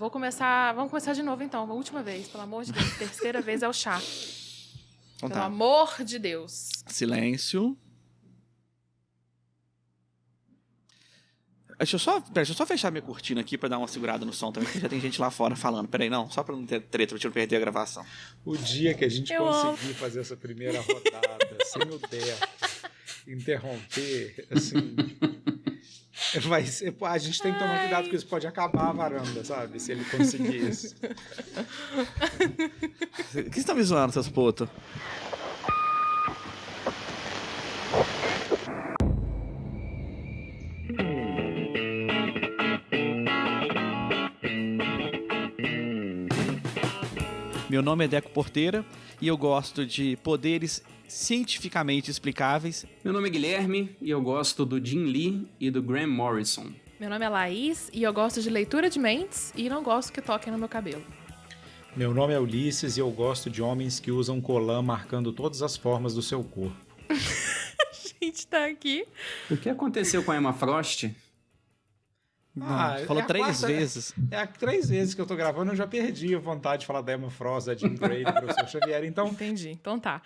Vamos começar de novo, então. Uma última vez, pelo amor de Deus. Terceira vez é o chá. Então Pelo tá. amor de Deus. Silêncio. Deixa eu só fechar minha cortina aqui pra dar uma segurada no som também, porque já tem gente lá fora falando. Peraí, não, só pra não ter treta, pra gente não perder a gravação. O dia que a gente Eu conseguir fazer essa primeira rodada sem o Deco interromper, assim... Vai ser, a gente tem que tomar cuidado, que isso pode acabar a varanda, sabe? Se ele conseguir isso. O que você tá me zoando, seus putos? Meu nome é Deco Porteira e eu gosto de poderes cientificamente explicáveis. Meu nome é Guilherme e eu gosto do Jim Lee e do Graham Morrison. Meu nome é Laís e eu gosto de leitura de mentes e não gosto que toquem no meu cabelo. Meu nome é Ulisses e eu gosto de homens que usam colã marcando todas as formas do seu corpo. A gente tá aqui. O que aconteceu com a Emma Frost? Falou 3 vezes. É 3 vezes que eu tô gravando, eu já perdi a vontade de falar da Emma Frost, da Jean Grey, do professor Xavier, então... Entendi, então tá.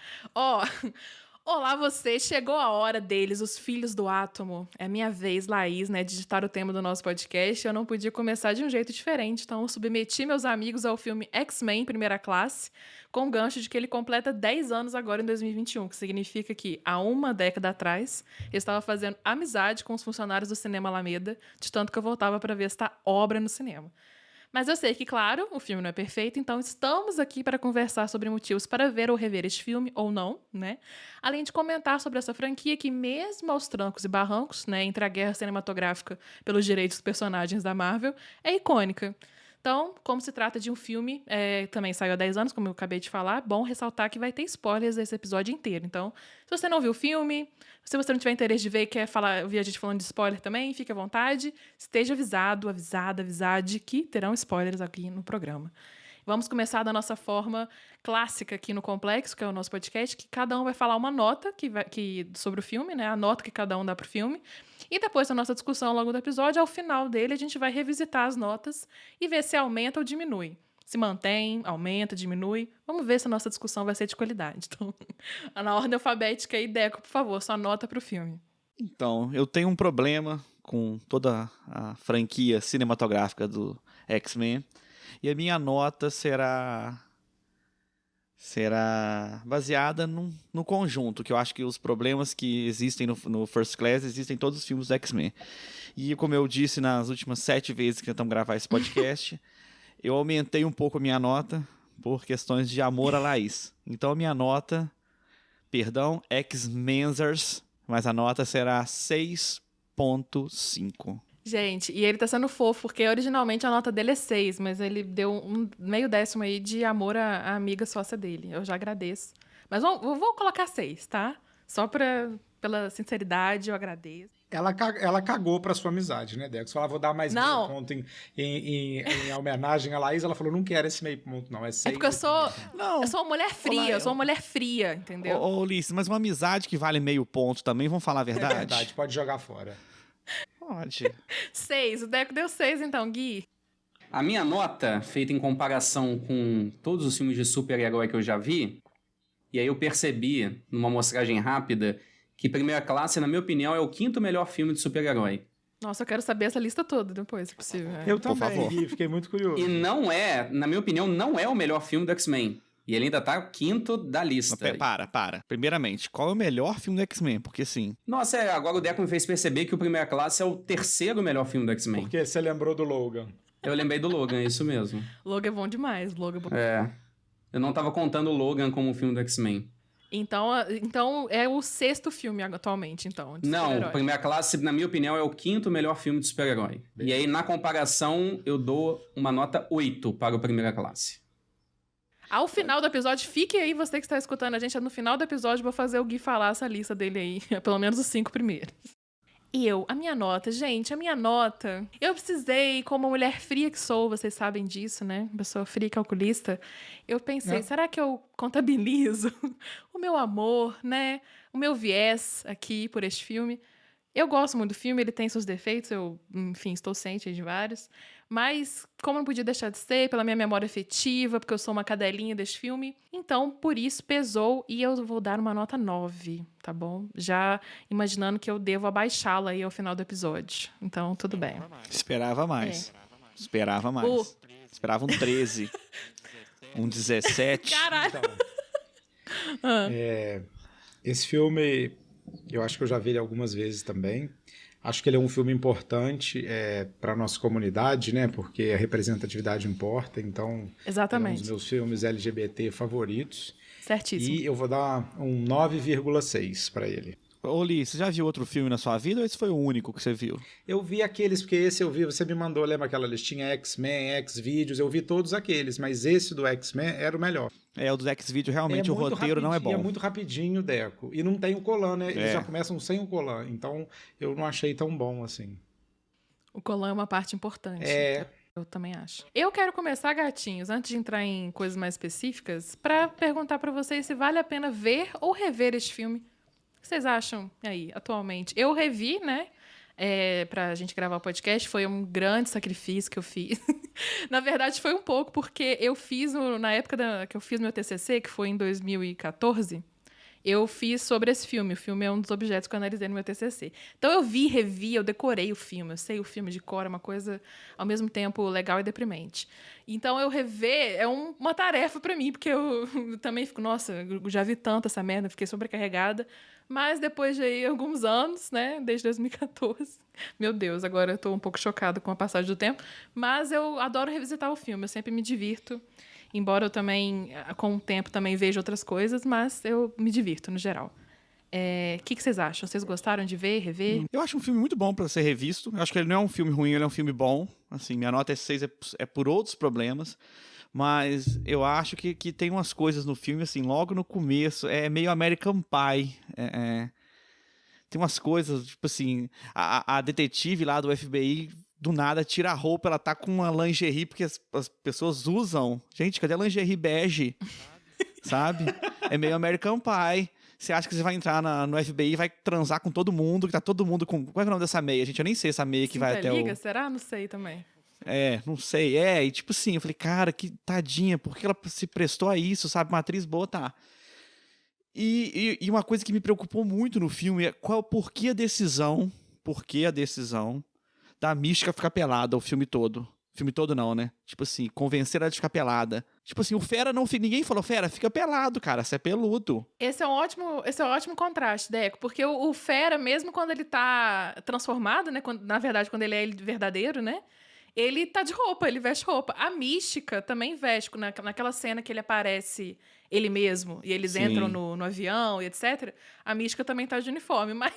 Olá você, chegou a hora deles, os filhos do átomo. É minha vez, Laís, né, de digitar o tema do nosso podcast. Eu não podia começar de um jeito diferente, então eu submeti meus amigos ao filme X-Men Primeira Classe, com o gancho de que ele completa 10 anos agora em 2021, que significa que, há uma década atrás, eu estava fazendo amizade com os funcionários do Cinema Alameda, de tanto que eu voltava para ver esta obra no cinema. Mas eu sei que, claro, o filme não é perfeito, então estamos aqui para conversar sobre motivos para ver ou rever este filme, ou não, né? Além de comentar sobre essa franquia que, mesmo aos trancos e barrancos, né, entre a guerra cinematográfica pelos direitos dos personagens da Marvel, é icônica. Então, como se trata de um filme, também saiu há 10 anos, como eu acabei de falar, bom ressaltar que vai ter spoilers desse episódio inteiro. Então, se você não viu o filme, se você não tiver interesse de ver e quer ouvir a gente falando de spoiler também, fique à vontade. Esteja avisade que terão spoilers aqui no programa. Vamos começar da nossa forma clássica aqui no Complexo, que é o nosso podcast, que cada um vai falar uma nota sobre o filme, né? A nota que cada um dá pro filme. E depois da nossa discussão ao longo do episódio, ao final dele, a gente vai revisitar as notas e ver se aumenta ou diminui. Se mantém, aumenta, diminui. Vamos ver se a nossa discussão vai ser de qualidade. Então, na ordem alfabética aí, Deco, por favor, sua nota pro filme. Então, eu tenho um problema com toda a franquia cinematográfica do X-Men. E a minha nota será baseada no conjunto, que eu acho que os problemas que existem no First Class existem em todos os filmes do X-Men. E como eu disse nas últimas 7 vezes que tentamos gravar esse podcast, eu aumentei um pouco a minha nota por questões de amor a Laís. Então a minha nota, X-Menzers, mas a nota será 6.5. Gente, e ele tá sendo fofo, porque originalmente a nota dele é 6, mas ele deu um meio décimo aí de amor à amiga sócia dele. Eu já agradeço. Mas eu vou colocar 6, tá? Só pela sinceridade, eu agradeço. Ela cagou pra sua amizade, né, Deco? Você falou, vou dar mais meio ponto em homenagem a Laís. Ela falou, não quero esse meio ponto, não. É 6. É porque eu sou uma mulher fria, eu sou uma mulher fria, entendeu? Ô, Ulisses, mas uma amizade que vale meio ponto também, vamos falar a verdade? É verdade, pode jogar fora. Pode. 6, o Deco deu 6 então, Gui. A minha nota, feita em comparação com todos os filmes de super-herói que eu já vi, e aí eu percebi, numa amostragem rápida, que Primeira Classe, na minha opinião, é o 5º melhor filme de super-herói. Nossa, eu quero saber essa lista toda depois, se possível. Eu também, Gui, fiquei muito curioso. E não é, na minha opinião, não é o melhor filme do X-Men. E ele ainda tá 5º da lista. Para. Primeiramente, qual é o melhor filme do X-Men? Porque assim... Nossa, agora o Deco me fez perceber que o Primeira Classe é o 3º melhor filme do X-Men. Porque você lembrou do Logan. Eu lembrei do Logan, é isso mesmo. Logan é bom demais, Logan é bom. Eu não tava contando o Logan como um filme do X-Men. Então é o 6º filme atualmente, então, de Não, super-herói. Primeira Classe, na minha opinião, é o 5º melhor filme de super-herói. E aí, na comparação, eu dou uma nota 8 para o Primeira Classe. Ao final do episódio, fique aí, você que está escutando a gente, no final do episódio eu vou fazer o Gui falar essa lista dele aí, pelo menos os 5 primeiros. E a minha nota, eu precisei, como mulher fria que sou, vocês sabem disso, né? Pessoa fria e calculista, eu pensei, será que eu contabilizo o meu amor, né? O meu viés aqui por este filme? Eu gosto muito do filme, ele tem seus defeitos, eu, enfim, estou ciente de vários. Mas, como não podia deixar de ser, pela minha memória afetiva, porque eu sou uma cadelinha desse filme, então, por isso, pesou e eu vou dar uma nota 9, tá bom? Já imaginando que eu devo abaixá-la aí ao final do episódio. Então, tudo bem. Esperava mais. Esperava mais. Esperava um 13. Um 17. Caralho! Então, esse filme, eu acho que eu já vi ele algumas vezes também. Acho que ele é um filme importante para a nossa comunidade, né? Porque a representatividade importa, então Exatamente. é um dos meus filmes LGBT favoritos. Certíssimo. E eu vou dar um 9,6 para ele. Ô, Li, você já viu outro filme na sua vida ou esse foi o único que você viu? Eu vi aqueles, porque esse eu vi, você me mandou, lembra aquela listinha X-Men, X-Videos, eu vi todos aqueles, mas esse do X-Men era o melhor. O do X-Video, realmente o muito roteiro não é bom. É muito rapidinho, Deco. E não tem o Colan, né? Eles já começam sem o Colan, então eu não achei tão bom assim. O Colan é uma parte importante. Eu também acho. Eu quero começar, gatinhos, antes de entrar em coisas mais específicas, pra perguntar pra vocês se vale a pena ver ou rever este filme. O que vocês acham aí, atualmente? Eu revi, né? Pra gente gravar o podcast, foi um grande sacrifício que eu fiz. Na verdade, foi um pouco, porque eu fiz, na época que eu fiz meu TCC, que foi em 2014, eu fiz sobre esse filme. O filme é um dos objetos que eu analisei no meu TCC. Então, eu revi, eu decorei o filme. Eu sei o filme de cor, é uma coisa, ao mesmo tempo, legal e deprimente. Então, eu rever é uma tarefa pra mim, porque eu também fico, nossa, eu já vi tanto essa merda, fiquei sobrecarregada. Mas depois de aí, alguns anos, né, desde 2014, meu Deus, agora eu tô um pouco chocada com a passagem do tempo, mas eu adoro revisitar o filme, eu sempre me divirto. Embora eu também, com o tempo, também veja outras coisas, mas eu me divirto, no geral. O que vocês acham? Vocês gostaram de ver, rever? Eu acho um filme muito bom pra ser revisto. Eu acho que ele não é um filme ruim, ele é um filme bom. Assim, minha nota 6 é por outros problemas. Mas eu acho que tem umas coisas no filme, assim, logo no começo, é meio American Pie. Tem umas coisas, tipo assim, a detetive lá do FBI... do nada, tira a roupa, ela tá com uma lingerie, porque as pessoas usam. Gente, cadê a lingerie bege? Sabe? É meio American Pie. Você acha que você vai entrar no FBI e vai transar com todo mundo, que tá todo mundo com... Qual é o nome dessa meia, gente? Eu nem sei essa meia que vai até liga? Será? Não sei também. Não sei. E tipo assim, eu falei, cara, que tadinha, por que ela se prestou a isso, sabe? Uma atriz boa, tá. E uma coisa que me preocupou muito no filme é por que a decisão da Mística ficar pelada o filme todo. Filme todo não, né? Tipo assim, convencer ela de ficar pelada. Tipo assim, o Fera não... Ninguém falou, Fera, fica pelado, cara, você é peludo. Esse é um ótimo contraste, Deco, porque o Fera, mesmo quando ele tá transformado, né? Na verdade, quando ele é verdadeiro, né? Ele tá de roupa, ele veste roupa. A Mística também veste, naquela cena que ele aparece ele mesmo, e eles entram no avião e etc. A Mística também tá de uniforme, mas...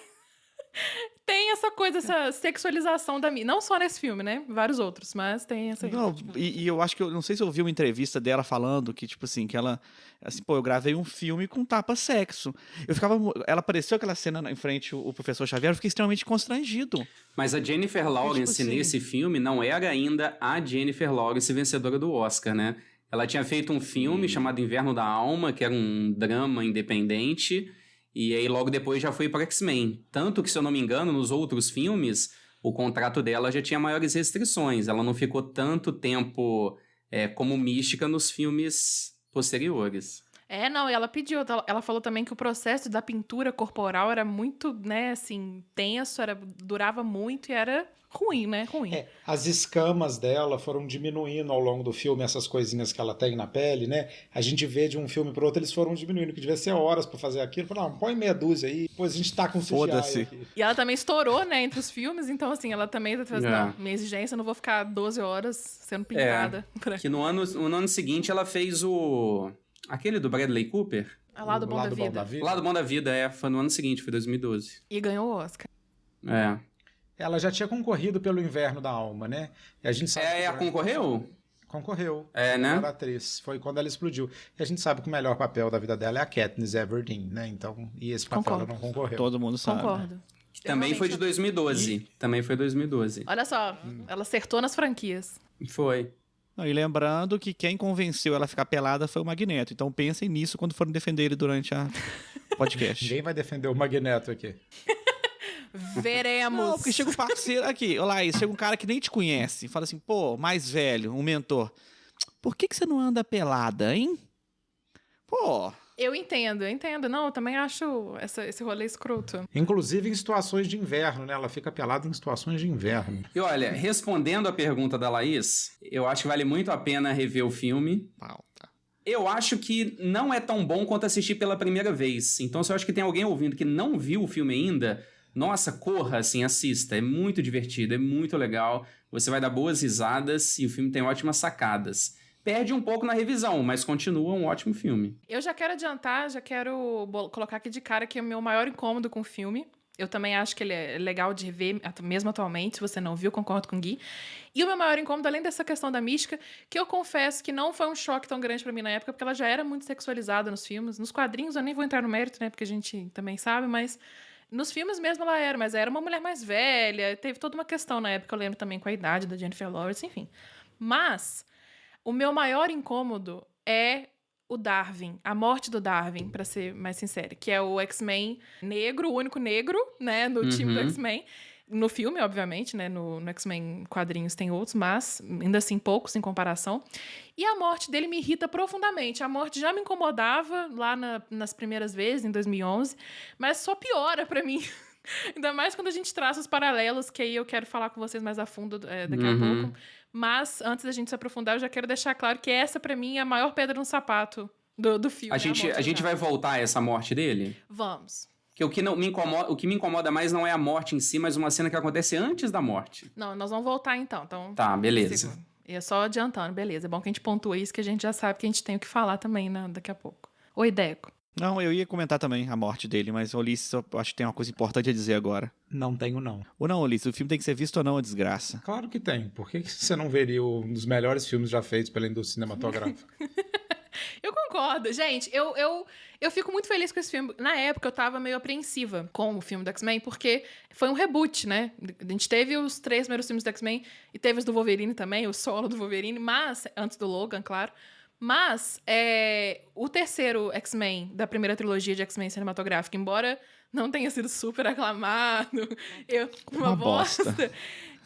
Tem essa coisa, essa sexualização da Mística. Não só nesse filme, né? Vários outros, mas tem essa... Não, e eu acho que... não sei se eu ouvi uma entrevista dela falando que, tipo assim, que ela... Assim, eu gravei um filme com tapa-sexo. Ela apareceu aquela cena em frente o professor Xavier, eu fiquei extremamente constrangido. Mas a Jennifer Lawrence, tipo assim, nesse filme, não era ainda a Jennifer Lawrence vencedora do Oscar, né? Ela tinha feito um filme chamado Inverno da Alma, que era um drama independente... E aí, logo depois, já foi para X-Men. Tanto que, se eu não me engano, nos outros filmes, o contrato dela já tinha maiores restrições. Ela não ficou tanto tempo como Mística nos filmes posteriores. Não, e ela pediu, ela falou também que o processo da pintura corporal era muito, né, assim, tenso, durava muito e era ruim, né, ruim. As escamas dela foram diminuindo ao longo do filme, essas coisinhas que ela tem na pele, né, a gente vê de um filme pro outro, eles foram diminuindo, que devia ser horas pra fazer aquilo, falaram, põe meia dúzia aí, depois a gente tá com CGI aqui. E ela também estourou, né, entre os filmes, então assim, ela também fez, não, minha exigência, eu não vou ficar 12 horas sendo pintada. Que no ano seguinte ela fez aquele do Bradley Cooper? Lá do Bom da Vida. Lá do Bom da Vida, foi no ano seguinte, foi 2012. E ganhou o Oscar. Ela já tinha concorrido pelo Inverno da Alma, né? E a gente sabe concorreu? Concorreu. Né? Melhor atriz. Foi quando ela explodiu. E a gente sabe que o melhor papel da vida dela é a Katniss Everdeen, né? Então, e esse papel ela não concorreu. Todo mundo sabe. Concordo. Também foi de 2012. Também foi 2012. Olha só, ela acertou nas franquias. Foi. E lembrando que quem convenceu ela a ficar pelada foi o Magneto. Então pensem nisso quando forem defender ele durante a podcast. Ninguém vai defender o Magneto aqui. Veremos. Não, porque chega um parceiro aqui, olha lá, chega um cara que nem te conhece, fala assim, pô, mais velho, um mentor. Por que você não anda pelada, hein? Pô... Eu entendo. Não, eu também acho esse rolê escroto. Inclusive em situações de inverno, né? Ela fica pelada em situações de inverno. E olha, respondendo a pergunta da Laís, eu acho que vale muito a pena rever o filme. Pauta. Eu acho que não é tão bom quanto assistir pela primeira vez. Então, se eu acho que tem alguém ouvindo que não viu o filme ainda, nossa, corra, assim, assista. É muito divertido, é muito legal. Você vai dar boas risadas e o filme tem ótimas sacadas. Perde um pouco na revisão, mas continua um ótimo filme. Eu já quero adiantar, colocar aqui de cara que é o meu maior incômodo com o filme. Eu também acho que ele é legal de rever, mesmo atualmente, se você não viu, concordo com o Gui. E o meu maior incômodo, além dessa questão da mística, que eu confesso que não foi um choque tão grande pra mim na época, porque ela já era muito sexualizada nos filmes. Nos quadrinhos eu nem vou entrar no mérito, né, porque a gente também sabe, mas... Nos filmes mesmo ela era, mas era uma mulher mais velha, teve toda uma questão na época, eu lembro também com a idade da Jennifer Lawrence, enfim. Mas... O meu maior incômodo é o Darwin, a morte do Darwin, pra ser mais sincera, que é o X-Men negro, o único negro, né, no time do X-Men. No filme, obviamente, né, no X-Men quadrinhos tem outros, mas ainda assim poucos em comparação. E a morte dele me irrita profundamente. A morte já me incomodava lá nas primeiras vezes, em 2011, mas só piora pra mim. Ainda mais quando a gente traça os paralelos, que aí eu quero falar com vocês mais a fundo daqui a pouco. Mas, antes da gente se aprofundar, eu já quero deixar claro que essa, pra mim, é a maior pedra no sapato do filme. A gente vai voltar a essa morte dele? Vamos. Que o que me incomoda mais não é a morte em si, mas uma cena que acontece antes da morte. Não, nós vamos voltar então. Tá, beleza. E é só adiantando, beleza. É bom que a gente pontua isso, que a gente já sabe que a gente tem o que falar também, né, daqui a pouco. Oi, Deco. Não, eu ia comentar também a morte dele, mas Ulisses, eu acho que tem uma coisa importante a dizer agora. Não tenho, não. Ou não, Ulisses, o filme tem que ser visto ou não, a desgraça? Claro que tem. Por que você não veria um dos melhores filmes já feitos pela indústria cinematográfica? Eu concordo. Gente, eu fico muito feliz com esse filme. Na época, eu tava meio apreensiva com o filme do X-Men, porque foi um reboot, né? A gente teve os 3 primeiros filmes do X-Men e teve os do Wolverine também, o solo do Wolverine, mas antes do Logan, claro. Mas o terceiro X-Men da primeira trilogia de X-Men cinematográfica, embora não tenha sido super aclamado, uma bosta.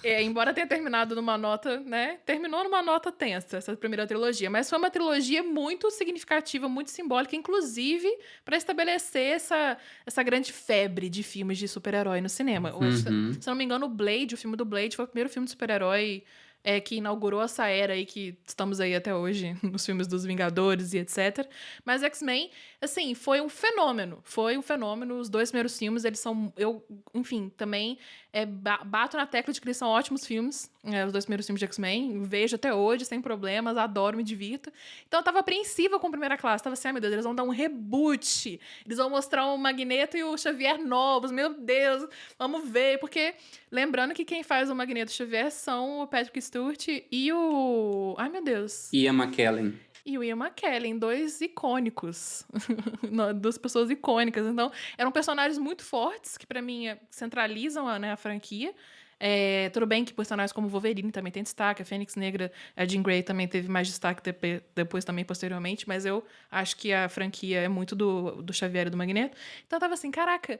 Embora tenha terminado numa nota, né? Terminou numa nota tensa, essa primeira trilogia. Mas foi uma trilogia muito significativa, muito simbólica, inclusive para estabelecer essa grande febre de filmes de super-herói no cinema. Se não me engano, o filme do Blade, foi o primeiro filme de super-herói que inaugurou essa era aí que estamos aí até hoje, nos filmes dos Vingadores e etc. Mas X-Men, assim, foi um fenômeno. Foi um fenômeno. Os 2 primeiros filmes, eles são... enfim, também bato na tecla de que eles são ótimos filmes. Os 2 primeiros filmes de X-Men. Vejo até hoje, sem problemas. Adoro, me divirto. Então, eu tava apreensiva com a Primeira Classe. Tava assim, ai meu Deus, eles vão dar um reboot. Eles vão mostrar o Magneto e o Xavier novos. Meu Deus, vamos ver. Porque, lembrando que quem faz o Magneto e o Xavier são o Patrick Stewart e o... Ai, meu Deus. Ian McKellen. E o Ian McKellen, 2 icônicos. 2 pessoas icônicas. Então, eram personagens muito fortes, que pra mim centralizam a franquia. Tudo bem que personagens como Wolverine também tem destaque, a Fênix Negra, a Jean Grey também teve mais destaque depois também, posteriormente, mas eu acho que a franquia é muito do Xavier e do Magneto. Então, eu tava assim, caraca...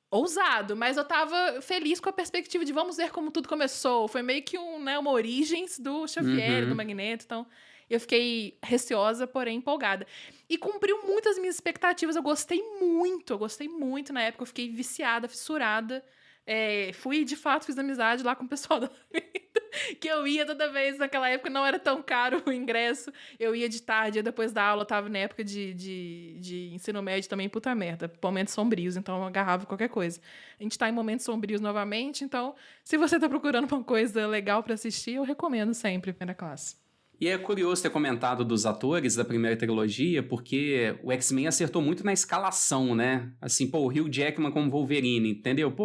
Ousado, mas eu tava feliz com a perspectiva de vamos ver como tudo começou. Foi meio que uma origens do Xavier, do Magneto. Então, eu fiquei receosa, porém empolgada. E cumpriu muitas minhas expectativas. Eu gostei muito na época. Eu fiquei viciada, fissurada. De fato, fiz amizade lá com o pessoal da que eu ia toda vez. Naquela época não era tão caro o ingresso. Eu ia de tarde, depois da aula. Eu tava na época de ensino médio também, puta merda. Momentos sombrios, então eu agarrava qualquer coisa. A gente tá em momentos sombrios novamente, então se você tá procurando uma coisa legal pra assistir, eu recomendo sempre Primeira Classe. E é curioso ter comentado dos atores da primeira trilogia, porque o X-Men acertou muito na escalação, né? Assim, o Hugh Jackman como Wolverine, entendeu?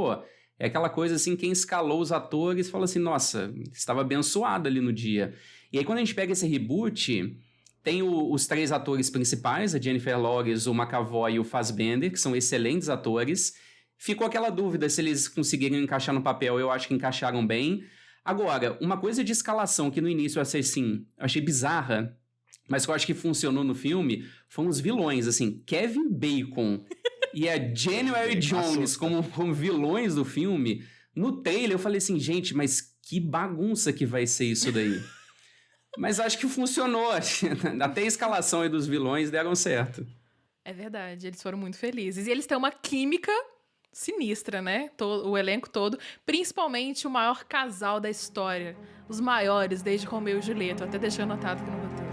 É aquela coisa assim, quem escalou os atores fala assim, nossa, estava abençoado ali no dia. E aí quando a gente pega esse reboot, tem os 3 atores principais, a Jennifer Lawrence, o McAvoy e o Fassbender, que são excelentes atores. Ficou aquela dúvida se eles conseguiriam encaixar no papel, eu acho que encaixaram bem. Agora, uma coisa de escalação que no início eu achei bizarra, mas que eu acho que funcionou no filme, foram os vilões, assim, Kevin Bacon e a January Jones como vilões do filme, no trailer eu falei assim, gente, mas que bagunça que vai ser isso daí. Mas acho que funcionou. Até a escalação aí dos vilões deram certo. É verdade, eles foram muito felizes. E eles têm uma química sinistra, né? O elenco todo. Principalmente o maior casal da história. Os maiores, desde Romeu e Julieta. Eu até deixei anotado aqui no roteiro.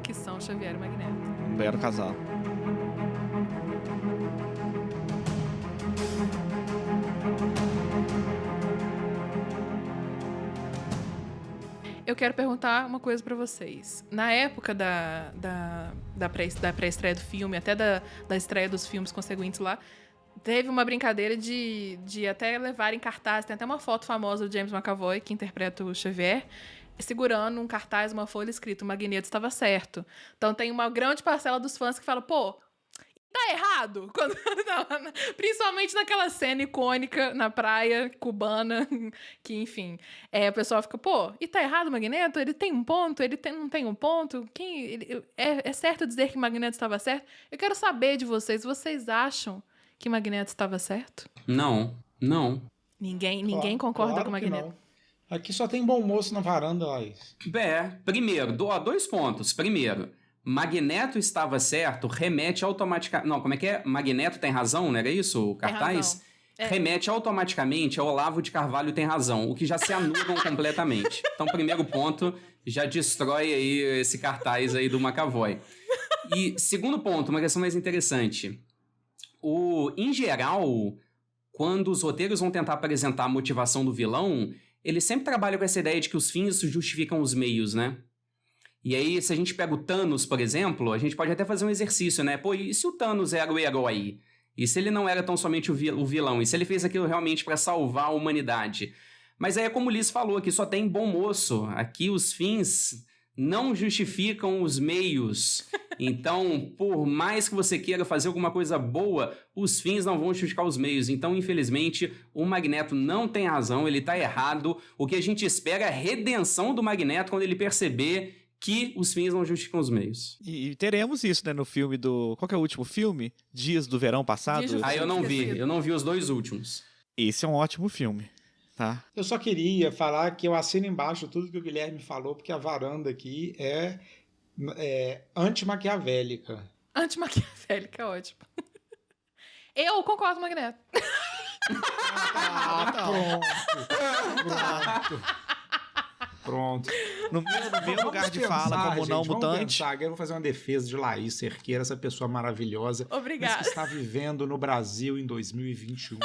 Que são Xavier e Magneto. Um belo casal. Eu quero perguntar uma coisa pra vocês. Na época da pré-estreia do filme, até da estreia dos filmes conseguintes lá, teve uma brincadeira de até levar em cartaz. Tem até uma foto famosa do James McAvoy, que interpreta o Xavier, segurando um cartaz, uma folha escrito: o Magneto estava certo. Então tem uma grande parcela dos fãs que fala, pô, tá errado? Principalmente naquela cena icônica na praia cubana, que, enfim, o pessoal fica, pô, e tá errado o Magneto? Ele tem um ponto? Não tem um ponto? É certo dizer que o Magneto estava certo? Eu quero saber de vocês acham que o Magneto estava certo? Não. Ninguém concorda claro com o Magneto? Não. Aqui só tem bom moço na varanda, Laís. Primeiro, 2 pontos. Primeiro, Magneto estava certo, remete automaticamente... Não, como é que é? Magneto tem razão, não era isso? O cartaz? Remete automaticamente ao Olavo de Carvalho tem razão, o que já se anulam completamente. Então, primeiro ponto, já destrói aí esse cartaz aí do McAvoy. E segundo ponto, uma questão mais interessante. Em geral, quando os roteiros vão tentar apresentar a motivação do vilão, eles sempre trabalham com essa ideia de que os fins justificam os meios, né? E aí, se a gente pega o Thanos, por exemplo, a gente pode até fazer um exercício, né? Pô, e se o Thanos era o herói? E se ele não era tão somente o vilão? E se ele fez aquilo realmente para salvar a humanidade? Mas aí é como o Liz falou, aqui só tem bom moço. Aqui os fins não justificam os meios. Então, por mais que você queira fazer alguma coisa boa, os fins não vão justificar os meios. Então, infelizmente, o Magneto não tem razão, ele tá errado. O que a gente espera é a redenção do Magneto quando ele perceber que os fins não justificam os meios. E teremos isso, né, no filme do... Qual que é o último filme? Dias do Verão Passado? Eu não vi os 2 últimos. Esse é um ótimo filme, tá? Eu só queria falar que eu assino embaixo tudo que o Guilherme falou, porque a varanda aqui é anti-maquiavélica. Anti-maquiavélica, ótimo. Eu concordo com o Magneto. Pronto. No meu lugar de fala, como não mutante. Eu vou fazer uma defesa de Laís Cerqueira, essa pessoa maravilhosa. Obrigada. Mas que está vivendo no Brasil em 2021,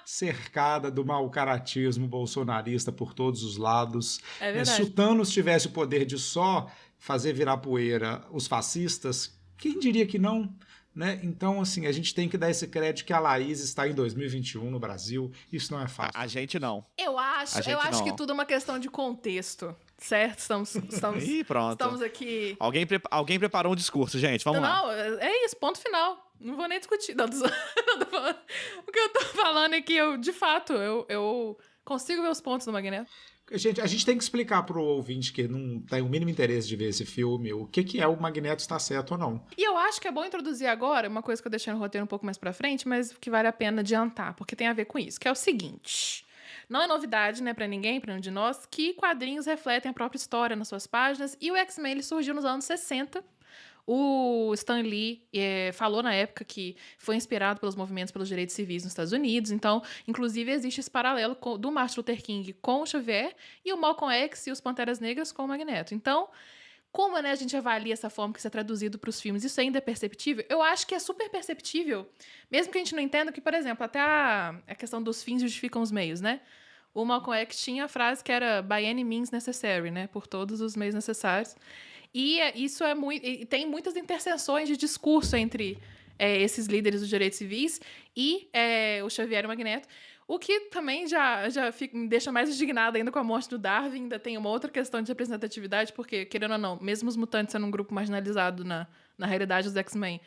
cercada do mau-caratismo bolsonarista por todos os lados. É verdade. Se o Thanos tivesse o poder de só fazer virar poeira os fascistas, quem diria que não? Né? Então, assim, a gente tem que dar esse crédito que a Laís está em 2021 no Brasil. Isso não é fácil. A gente não. Eu acho que tudo é uma questão de contexto, certo? Estamos Ih, pronto. Estamos aqui... Alguém preparou um discurso, gente. Vamos lá. Não, é isso, ponto final. Não vou nem discutir. Não, o que eu tô falando é que eu, de fato, eu consigo ver os pontos do Magneto. A gente tem que explicar pro ouvinte que não tem o mínimo interesse de ver esse filme o que é o Magneto está certo ou não. E eu acho que é bom introduzir agora uma coisa que eu deixei no roteiro um pouco mais pra frente, mas que vale a pena adiantar, porque tem a ver com isso, que é o seguinte: não é novidade, né, pra ninguém, pra nenhum de nós, que quadrinhos refletem a própria história nas suas páginas, e o X-Men ele surgiu nos anos 60. O Stan Lee falou na época que foi inspirado pelos movimentos pelos direitos civis nos Estados Unidos. Então, inclusive, existe esse paralelo do Martin Luther King com o Xavier e o Malcolm X e os Panteras Negras com o Magneto. Então, como, né, a gente avalia essa forma que isso é traduzido para os filmes? Isso ainda é perceptível? Eu acho que é super perceptível, mesmo que a gente não entenda que, por exemplo, até a questão dos fins justificam os meios, né? O Malcolm X tinha a frase que era by any means necessary, né? Por todos os meios necessários. E isso é muito. E tem muitas interseções de discurso entre esses líderes dos direitos civis e o Xavier e o Magneto. O que também já me deixa mais indignada ainda com a morte do Darwin. Ainda tem uma outra questão de representatividade, porque, querendo ou não, mesmo os mutantes sendo um grupo marginalizado na realidade dos X-Men,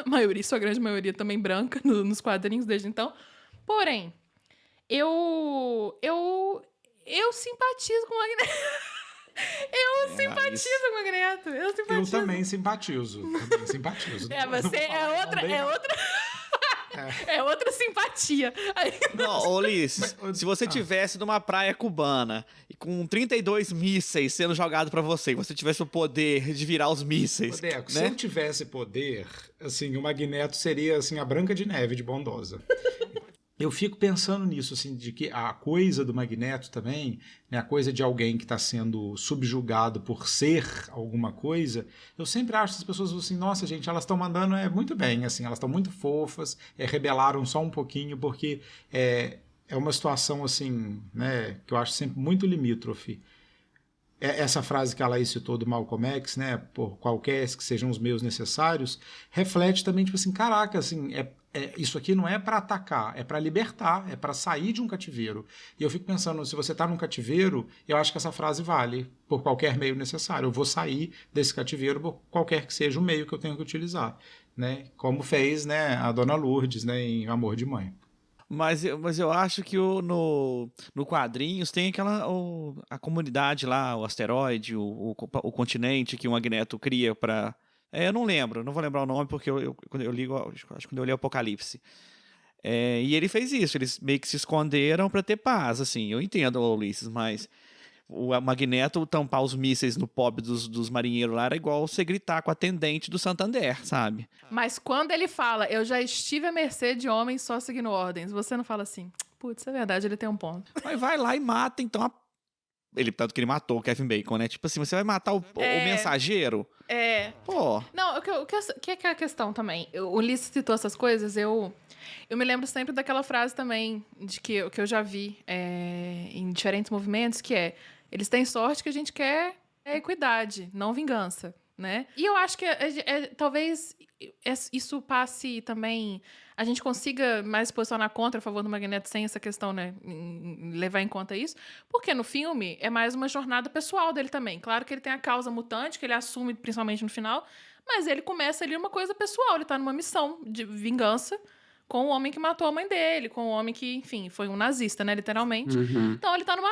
a maioria, sua grande maioria também branca nos quadrinhos desde então. Porém, eu simpatizo com o Magneto. Eu simpatizo com o Magneto. Eu também simpatizo. Você é outra. É outra simpatia. Aí, Não, ô Ulisses, se você tivesse numa praia cubana e com 32 mísseis sendo jogados pra você, e você tivesse o poder de virar os mísseis, Deco, se né? eu tivesse poder, assim, o Magneto seria assim a Branca de Neve de bondosa. Eu fico pensando nisso, assim, de que a coisa do Magneto também, né, a coisa de alguém que está sendo subjugado por ser alguma coisa, eu sempre acho que as pessoas assim, nossa, gente, elas estão mandando muito bem, assim, elas estão muito fofas, rebelaram só um pouquinho, porque é uma situação, assim, né, que eu acho sempre muito limítrofe. Essa frase que a Laís citou do Malcolm X, né, por qualquer que sejam os meios necessários, reflete também, tipo assim, caraca, assim, isso aqui não é para atacar, é para libertar, é para sair de um cativeiro. E eu fico pensando, se você está num cativeiro, eu acho que essa frase vale por qualquer meio necessário. Eu vou sair desse cativeiro por qualquer que seja o meio que eu tenho que utilizar, né? Como fez, né, a Dona Lourdes, né, em Amor de Mãe. Mas eu acho que no quadrinhos tem a comunidade lá, o asteroide, o continente que o Magneto cria pra... eu não lembro, não vou lembrar o nome porque quando eu li, acho que quando eu li Apocalipse. E ele fez isso, eles meio que se esconderam pra ter paz, assim. Eu entendo, Ulisses, mas o Magneto tampar os mísseis no pobre dos marinheiros lá era igual você gritar com a atendente do Santander, sabe? mas quando ele fala, eu já estive à mercê de homens só seguindo ordens, você não fala assim, putz, é verdade, ele tem um ponto. Mas vai lá e mata, então, tanto que ele matou o Kevin Bacon, né? Tipo assim, você vai matar o mensageiro? Pô. Não, o que é a questão também? O Ulisses citou essas coisas, eu me lembro sempre daquela frase também, de que eu já vi em diferentes movimentos, que eles têm sorte que a gente quer equidade, não vingança, né? E eu acho que talvez isso passe também... A gente consiga mais se posicionar contra a favor do Magneto sem essa questão, né? Levar em conta isso. Porque no filme é mais uma jornada pessoal dele também. Claro que ele tem a causa mutante, que ele assume principalmente no final, mas ele começa ali uma coisa pessoal. Ele tá numa missão de vingança com o homem que matou a mãe dele, com o homem que, enfim, foi um nazista, né? Literalmente. Uhum. Então ele tá numa...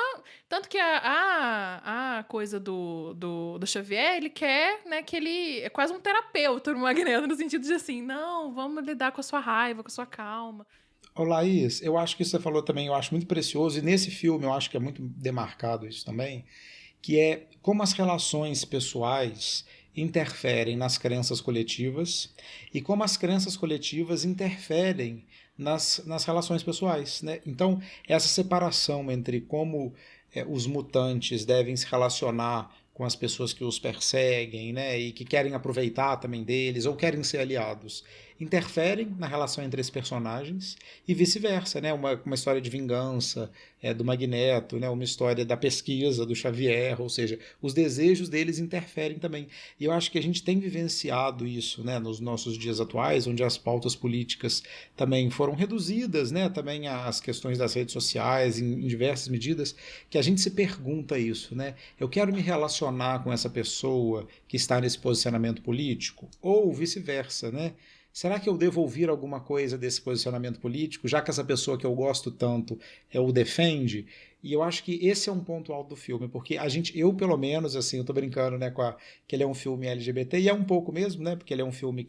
Tanto que a coisa do Xavier, ele quer, né, que ele é quase um terapeuta no Magneto, no sentido de assim, não, vamos lidar com a sua raiva, com a sua calma. Ô Laís, eu acho que isso que você falou também, eu acho muito precioso, e nesse filme eu acho que é muito demarcado isso também, que é como as relações pessoais interferem nas crenças coletivas e como as crenças coletivas interferem nas relações pessoais, né? Então, essa separação entre como os mutantes devem se relacionar com as pessoas que os perseguem, né, e que querem aproveitar também deles ou querem ser aliados, interferem na relação entre esses personagens e vice-versa, né, uma história de vingança do Magneto, né, uma história da pesquisa do Xavier, ou seja, os desejos deles interferem também. E eu acho que a gente tem vivenciado isso, né, nos nossos dias atuais, onde as pautas políticas também foram reduzidas, né, também as questões das redes sociais em diversas medidas, que a gente se pergunta isso, né, eu quero me relacionar com essa pessoa que está nesse posicionamento político? Ou vice-versa, né? Será que eu devo ouvir alguma coisa desse posicionamento político, já que essa pessoa que eu gosto tanto o defende? E eu acho que esse é um ponto alto do filme, porque eu pelo menos, assim, eu tô brincando, né, que ele é um filme LGBT, e é um pouco mesmo, né, porque ele é um filme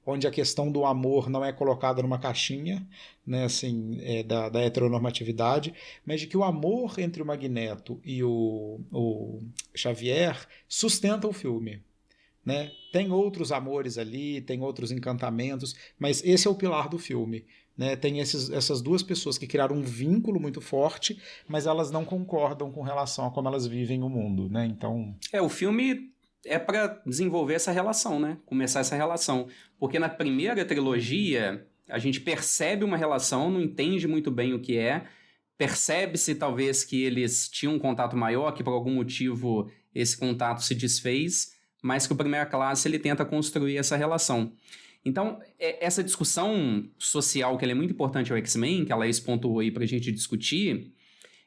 onde a questão do amor não é colocada numa caixinha, né, assim, da heteronormatividade, mas de que o amor entre o Magneto e o Xavier sustenta o filme. Né? Tem outros amores ali, tem outros encantamentos, mas esse é o pilar do filme. Né? Tem essas duas pessoas que criaram um vínculo muito forte, mas elas não concordam com relação a como elas vivem o mundo. Né? Então... o filme é para desenvolver essa relação, né? Começar essa relação. Porque na primeira trilogia, a gente percebe uma relação, não entende muito bem o que é, percebe-se talvez que eles tinham um contato maior, que por algum motivo esse contato se desfez, mas que o Primeira Classe ele tenta construir essa relação. Então, essa discussão social, que ela é muito importante ao X-Men, que a Laís pontuou aí pra gente discutir,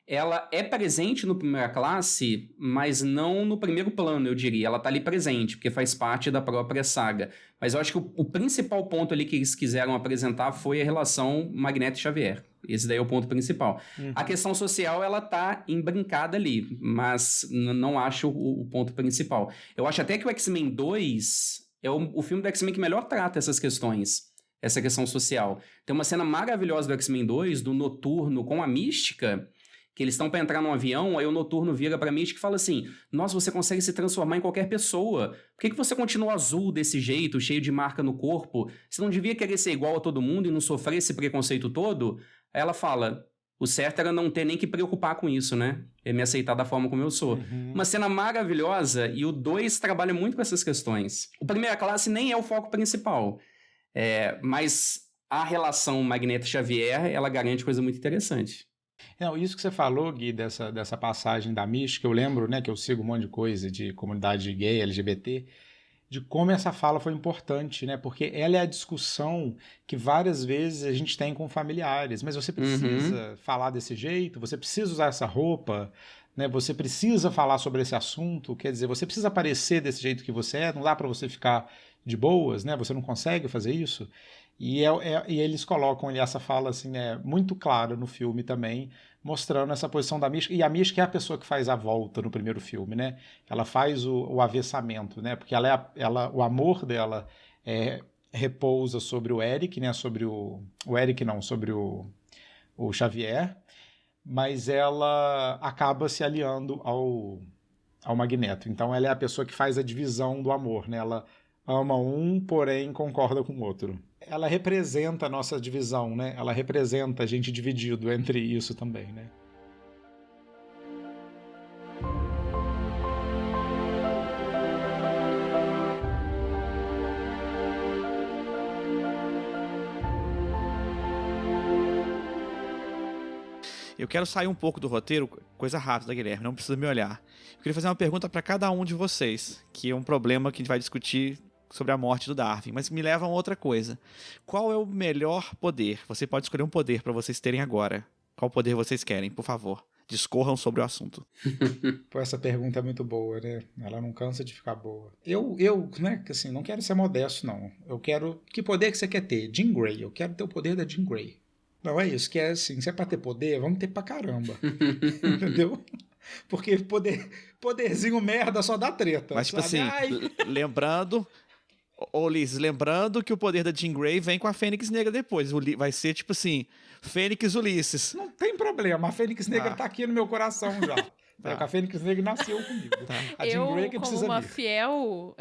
ela é presente no Primeira Classe, mas não no primeiro plano, eu diria. Ela tá ali presente, porque faz parte da própria saga. Mas eu acho que o principal ponto ali que eles quiseram apresentar foi a relação Magneto e Xavier. Esse daí é o ponto principal. Uhum. A questão social, ela tá embrincada ali, mas não acho o ponto principal. Eu acho até que o X-Men 2 é o filme do X-Men que melhor trata essas questões. essa questão social. Tem uma cena maravilhosa do X-Men 2, do Noturno com a Mística, que eles estão pra entrar num avião, aí o Noturno vira pra Mística e fala assim, nossa, você consegue se transformar em qualquer pessoa. Por que você continua azul desse jeito, cheio de marca no corpo? Você não devia querer ser igual a todo mundo e não sofrer esse preconceito todo? Aí ela fala, o certo era não ter nem que preocupar com isso, né? É me aceitar da forma como eu sou. Uma cena maravilhosa, e o 2 trabalha muito com essas questões. O Primeira Classe nem é o foco principal, mas a relação Magneto-Xavier, ela garante coisa muito interessante. Não, isso que você falou, Gui, dessa passagem da Mística, eu lembro, né, que eu sigo um monte de coisa de comunidade gay, LGBT, de como essa fala foi importante, né? Porque ela é a discussão que várias vezes a gente tem com familiares. Mas você precisa falar desse jeito, você precisa usar essa roupa, né? Você precisa falar sobre esse assunto, quer dizer, você precisa aparecer desse jeito que você é, não dá para você ficar de boas, né? Você não consegue fazer isso. E eles colocam ali essa fala assim, muito clara no filme também, mostrando essa posição da Mística. E a Mística é a pessoa que faz a volta no primeiro filme, né? Ela faz o avessamento, né? Porque o amor dela repousa sobre o Eric, né? Sobre o Eric não, sobre o Xavier, mas ela acaba se aliando ao Magneto. Então ela é a pessoa que faz a divisão do amor, né? Ela ama um, porém concorda com o outro. Ela representa a nossa divisão, né? Ela representa a gente dividido entre isso também, né? Eu quero sair um pouco do roteiro, coisa rápida, Guilherme, não precisa me olhar. Eu queria fazer uma pergunta para cada um de vocês, que é um problema que a gente vai discutir sobre a morte do Darwin, mas me leva a outra coisa. Qual é o melhor poder? Você pode escolher um poder para vocês terem agora. Qual poder vocês querem, por favor? Discorram sobre o assunto. Pô, essa pergunta é muito boa, né? Ela não cansa de ficar boa. Eu né, assim, não quero ser modesto, não. Eu quero... Que poder que você quer ter? Jean Grey. Eu quero ter o poder da Jean Grey. Não, é isso, que é assim, se é pra ter poder, vamos ter pra caramba. Entendeu? Porque poderzinho merda só dá treta. Mas, tipo sabe? assim, lembrando... Ô, Liz, lembrando que o poder da Jean Grey vem com a Fênix Negra depois. Vai ser, tipo assim, Fênix Ulisses. Não tem problema, a Fênix Negra tá aqui no meu coração já. A Fênix Negra nasceu comigo. A Jean Grey que como precisa uma vir. fiel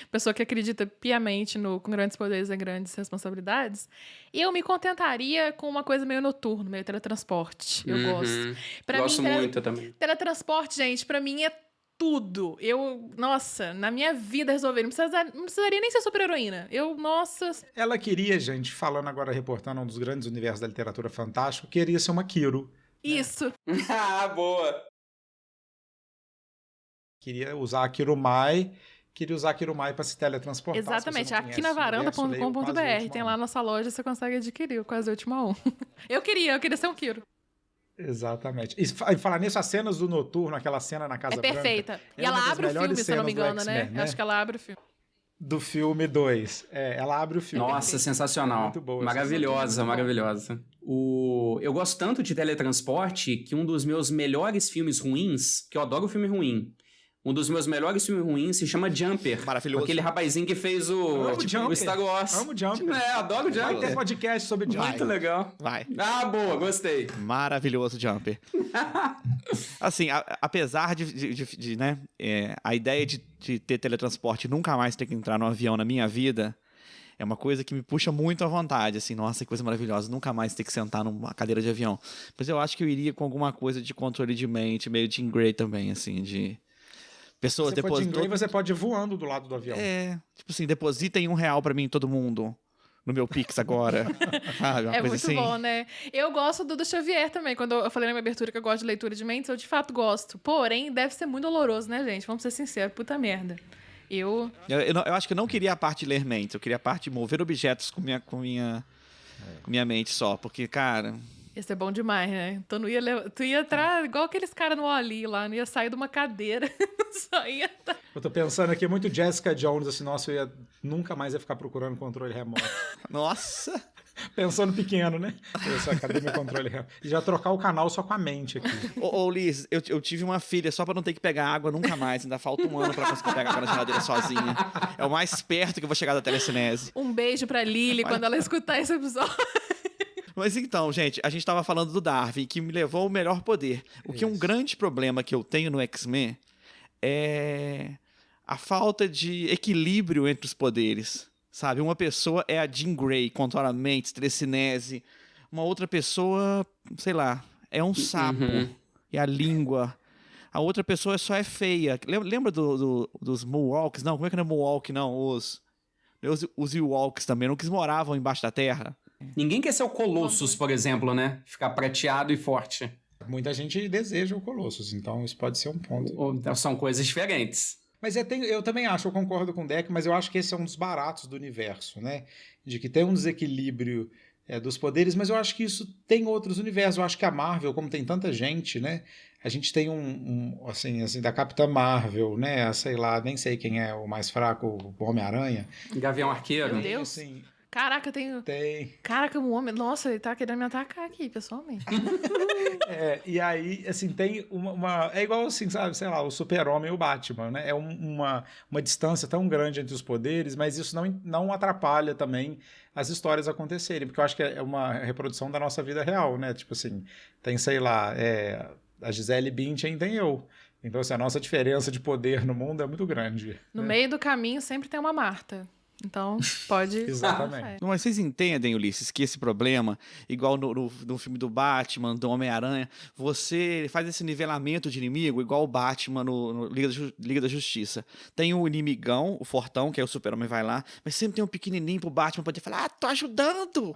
pessoa que acredita piamente com grandes poderes e grandes responsabilidades, eu me contentaria com uma coisa meio noturno, meio teletransporte. Eu gosto. Gosto muito também. Teletransporte, gente, pra mim é tudo. Nossa, na minha vida resolver. Não precisaria nem ser super-heroína. Nossa... Ela queria, gente, falando agora, reportando um dos grandes universos da literatura fantástica, queria ser uma Kiro. Isso. Ah, boa! Queria usar a Kirumai para se teletransportar. Exatamente, aqui na varanda.com.br tem lá nossa loja, você consegue adquirir o Quase Última 1. Eu queria ser um Kiro. Exatamente. E falar nisso, as cenas do Noturno, aquela cena na Casa Branca... É perfeita. E ela abre o filme, se eu não me engano, né? Acho que ela abre o filme. Do filme 2. Ela abre o filme. Nossa, sensacional. Muito boa. Maravilhosa, maravilhosa. Eu gosto tanto de teletransporte que um dos meus melhores filmes ruins, que eu adoro filme ruim, um dos meus melhores filmes ruins se chama Jumper. Maravilhoso. Aquele rapazinho que fez o Star Wars. Amo Jumper. Adoro Jumper. Vai ter podcast sobre Jumper. Muito legal. Vai. Ah, boa, gostei. Maravilhoso Jumper. Assim, apesar de né, a ideia de ter teletransporte e nunca mais ter que entrar num avião na minha vida, é uma coisa que me puxa muito à vontade, assim, nossa, que coisa maravilhosa, nunca mais ter que sentar numa cadeira de avião. Mas eu acho que eu iria com alguma coisa de controle de mente, meio Jean Grey também, assim, de... Pessoas depositam. Você pode ir voando do lado do avião. Tipo assim, depositem R$1 pra mim, todo mundo. No meu Pix agora. É muito assim. Bom, né? Eu gosto do Xavier também. Quando eu falei na minha abertura que eu gosto de leitura de mentes, eu de fato gosto. Porém, deve ser muito doloroso, né, gente? Vamos ser sinceros, puta merda. Eu acho que eu não queria a parte de ler mentes, eu queria a parte de mover objetos com minha mente só. Porque, cara... Isso é bom demais, né? Então tu ia entrar igual aqueles caras no Oli lá, não ia sair de uma cadeira. Só ia... Eu tô pensando aqui muito Jessica Jones, assim, nossa, nunca mais ia ficar procurando controle remoto. Nossa! Pensando pequeno, né? Cadê meu controle real? E já trocar o canal só com a mente aqui. Ô, Liz, eu tive uma filha só pra não ter que pegar água nunca mais. Ainda falta um ano pra conseguir pegar água na geladeira sozinha. É o mais perto que eu vou chegar da telecinese. Um beijo pra Lily quando ela escutar esse episódio. Mas então, gente, a gente tava falando do Darwin, que me levou ao melhor poder. O que é um grande problema que eu tenho no X-Men é a falta de equilíbrio entre os poderes. Sabe, uma pessoa é a Jean Grey, controla mentes, telecinese. Uma outra pessoa, sei lá, é um sapo. E a língua. A outra pessoa só é feia. Lembra dos Moonwalks? Não, como é que não é Moonwalk, não? Os Ewoks também, não que eles moravam embaixo da terra. Ninguém quer ser o Colossus, por exemplo, né? Ficar prateado e forte. Muita gente deseja o Colossus, então isso pode ser um ponto. Então, são coisas diferentes. Mas eu também acho, eu concordo com o Deck, mas eu acho que esse é um dos baratos do universo, né? De que tem um desequilíbrio dos poderes, mas eu acho que isso tem outros universos. Eu acho que a Marvel, como tem tanta gente, né? A gente tem assim, da Capitã Marvel, né? Sei lá, nem sei quem é o mais fraco, o Homem-Aranha. Gavião Arqueiro. Meu Deus. Assim, Caraca, tem. Caraca, um homem. Nossa, ele tá querendo me atacar aqui, pessoalmente. E aí, assim, tem uma. É igual assim, sabe, sei lá, o Super-Homem e o Batman, né? É uma distância tão grande entre os poderes, mas isso não atrapalha também as histórias acontecerem, porque eu acho que é uma reprodução da nossa vida real, né? Tipo assim, tem, sei lá, a Gisele Bündchen tem eu. Então, assim, a nossa diferença de poder no mundo é muito grande. No meio do caminho sempre tem uma Marta. Então, pode... Exatamente. Não, mas vocês entendem, Ulisses, que esse problema, igual no filme do Batman, do Homem-Aranha, você faz esse nivelamento de inimigo, igual o Batman no Liga da Justiça. Tem o inimigão, o fortão, que é o Super-Homem, vai lá, mas sempre tem um pequenininho pro Batman poder falar, tô ajudando!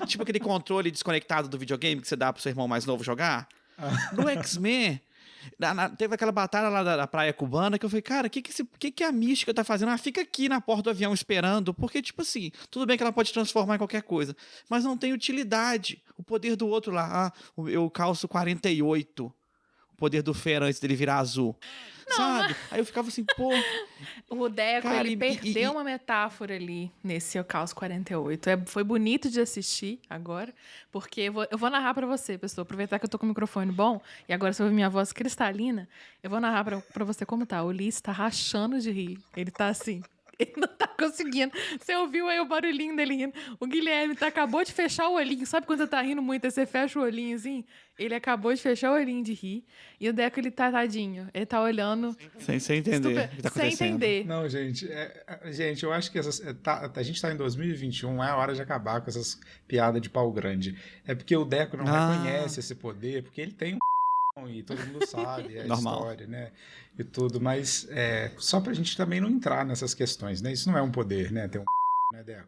Tipo aquele controle desconectado do videogame que você dá pro seu irmão mais novo jogar. No X-Men... Teve aquela batalha lá da praia cubana que eu falei, cara, o que a Mística tá fazendo? Ela fica aqui na porta do avião esperando, porque, tipo assim, tudo bem que ela pode transformar em qualquer coisa, mas não tem utilidade. O poder do outro lá, eu calço 48, o poder do Fera antes dele virar azul. Não, sabe? Aí eu ficava assim, pô... O Deco, cara, ele perdeu uma metáfora ali nesse Eu Calço 48. Foi bonito de assistir agora, porque eu vou narrar pra você, pessoal. Aproveitar que eu tô com o microfone bom, e agora você ouve minha voz cristalina, eu vou narrar pra você como tá. O Ulisses tá rachando de rir. Ele tá assim... Ele não tá conseguindo. Você ouviu aí o barulhinho dele rindo. O Guilherme acabou de fechar o olhinho. Sabe quando você tá rindo muito, aí você fecha o olhinho assim? Ele acabou de fechar o olhinho de rir. E o Deco, ele tá tadinho. Ele tá olhando... Sem entender o que tá acontecendo. Sem entender. Não, gente, eu acho que a gente tá em 2021, é a hora de acabar com essas piadas de pau grande. É porque o Deco não reconhece esse poder, porque ele tem e todo mundo sabe a história, né? E tudo, mas só pra gente também não entrar nessas questões, né? Isso não é um poder, né? Ter né, Deco?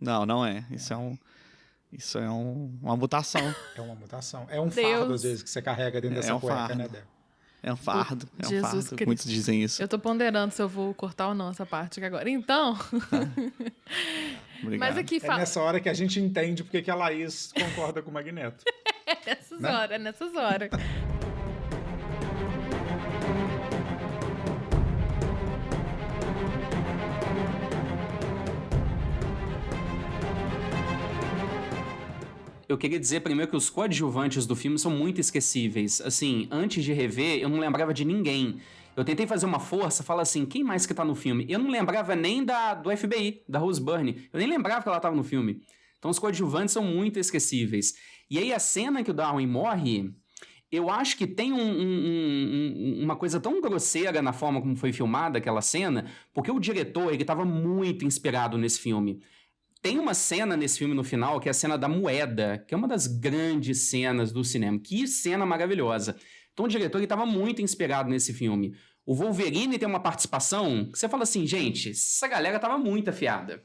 Não é. Isso é uma mutação. É uma mutação. É um fardo, às vezes, que você carrega dentro dessa cueca, fardo. né, Deco? É um fardo. Jesus Cristo. Muitos dizem isso. Eu tô ponderando se eu vou cortar ou não essa parte aqui agora. Então... Obrigado. Mas aqui É nessa hora que a gente entende porque que a Laís concorda com o Magneto. nessas horas. Eu queria dizer primeiro que os coadjuvantes do filme são muito esquecíveis. Assim, antes de rever, eu não lembrava de ninguém. Eu tentei fazer uma força, fala assim, quem mais que tá no filme? Eu não lembrava nem do FBI, da Rose Byrne. Eu nem lembrava que ela tava no filme. Então os coadjuvantes são muito esquecíveis. E aí a cena que o Darwin morre, eu acho que tem uma coisa tão grosseira na forma como foi filmada aquela cena, porque o diretor, ele tava muito inspirado nesse filme. Tem uma cena nesse filme no final, que é a cena da moeda, que é uma das grandes cenas do cinema. Que cena maravilhosa. Então o diretor estava muito inspirado nesse filme. O Wolverine tem uma participação que você fala assim, gente, essa galera estava muito afiada.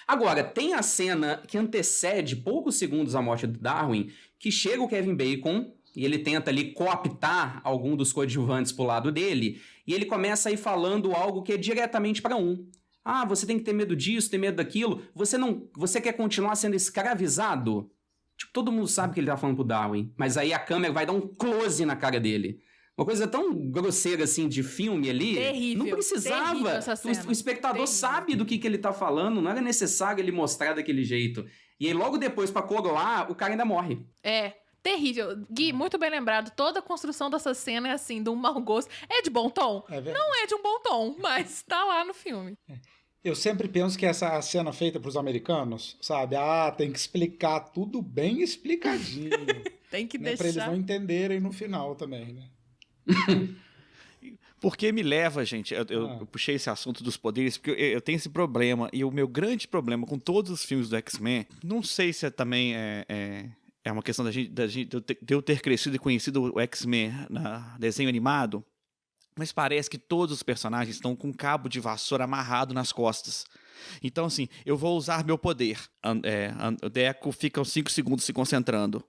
Agora, tem a cena que antecede poucos segundos à morte do Darwin, que chega o Kevin Bacon e ele tenta ali cooptar algum dos coadjuvantes pro lado dele, e ele começa a ir falando algo que é diretamente para um. Ah, você tem que ter medo disso, ter medo daquilo. Você quer continuar sendo escravizado? Tipo, todo mundo sabe que ele tá falando pro Darwin, mas aí a câmera vai dar um close na cara dele. Uma coisa tão grosseira assim de filme ali. Terrível, não precisava. essa cena. O espectador sabe do que ele tá falando, não era necessário ele mostrar daquele jeito. E aí, logo depois, pra coroar, o cara ainda morre. É. Terrível. Gui, muito bem lembrado. Toda a construção dessa cena é assim, de um mau gosto. É de bom tom? É verdade. Não é de um bom tom, mas tá lá no filme. Eu sempre penso que essa cena feita para os americanos, sabe? Tem que explicar tudo bem explicadinho. Tem que né? Para eles deixar. não entenderem no final também, né? Porque me leva, gente, eu puxei esse assunto dos poderes, porque eu tenho esse problema, e o meu grande problema com todos os filmes do X-Men, não sei se também é uma questão de eu ter crescido e conhecido o X-Men na desenho animado, mas parece que todos os personagens estão com um cabo de vassoura amarrado nas costas. Então, assim, eu vou usar meu poder. O Deco fica uns 5 segundos se concentrando.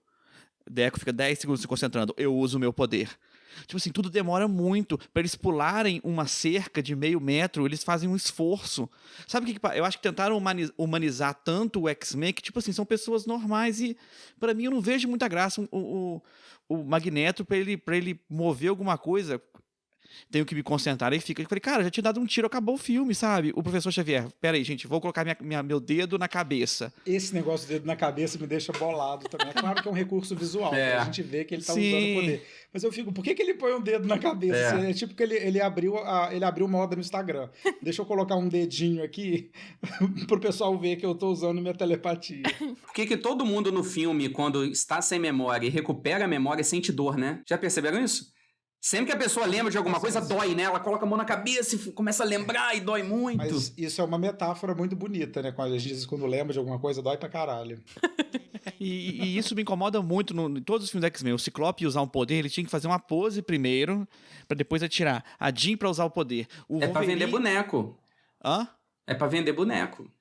Deco fica 10 segundos se concentrando. Eu uso o meu poder. Tipo assim, tudo demora muito. Para eles pularem uma cerca de meio metro, eles fazem um esforço. Sabe o que eu acho que tentaram humanizar tanto o X-Men que, tipo assim, são pessoas normais e, para mim, eu não vejo muita graça o Magneto para ele mover alguma coisa. Tenho que me concentrar, aí fica. Eu falei, cara, já tinha dado um tiro, acabou o filme, sabe? O professor Xavier, peraí, gente, vou colocar meu dedo na cabeça. Esse negócio do dedo na cabeça me deixa bolado também. É claro que é um recurso visual, pra gente ver que ele tá usando o poder. Mas eu fico, por que ele põe um dedo na cabeça? É tipo que ele abriu moda no Instagram. Deixa eu colocar um dedinho aqui pro pessoal ver que eu tô usando minha telepatia. Por que todo mundo no filme, quando está sem memória e recupera a memória, sente dor, né? Já perceberam isso? Sempre que a pessoa lembra de alguma coisa, dói, né? Ela coloca a mão na cabeça e começa a lembrar e dói muito. Mas isso é uma metáfora muito bonita, né? Quando a gente diz quando lembra de alguma coisa, dói pra caralho. E isso me incomoda muito em todos os filmes do X-Men. O Ciclope usar um poder, ele tinha que fazer uma pose primeiro, pra depois atirar. A Jean pra usar o poder. Pra vender boneco. Hã? É pra vender boneco.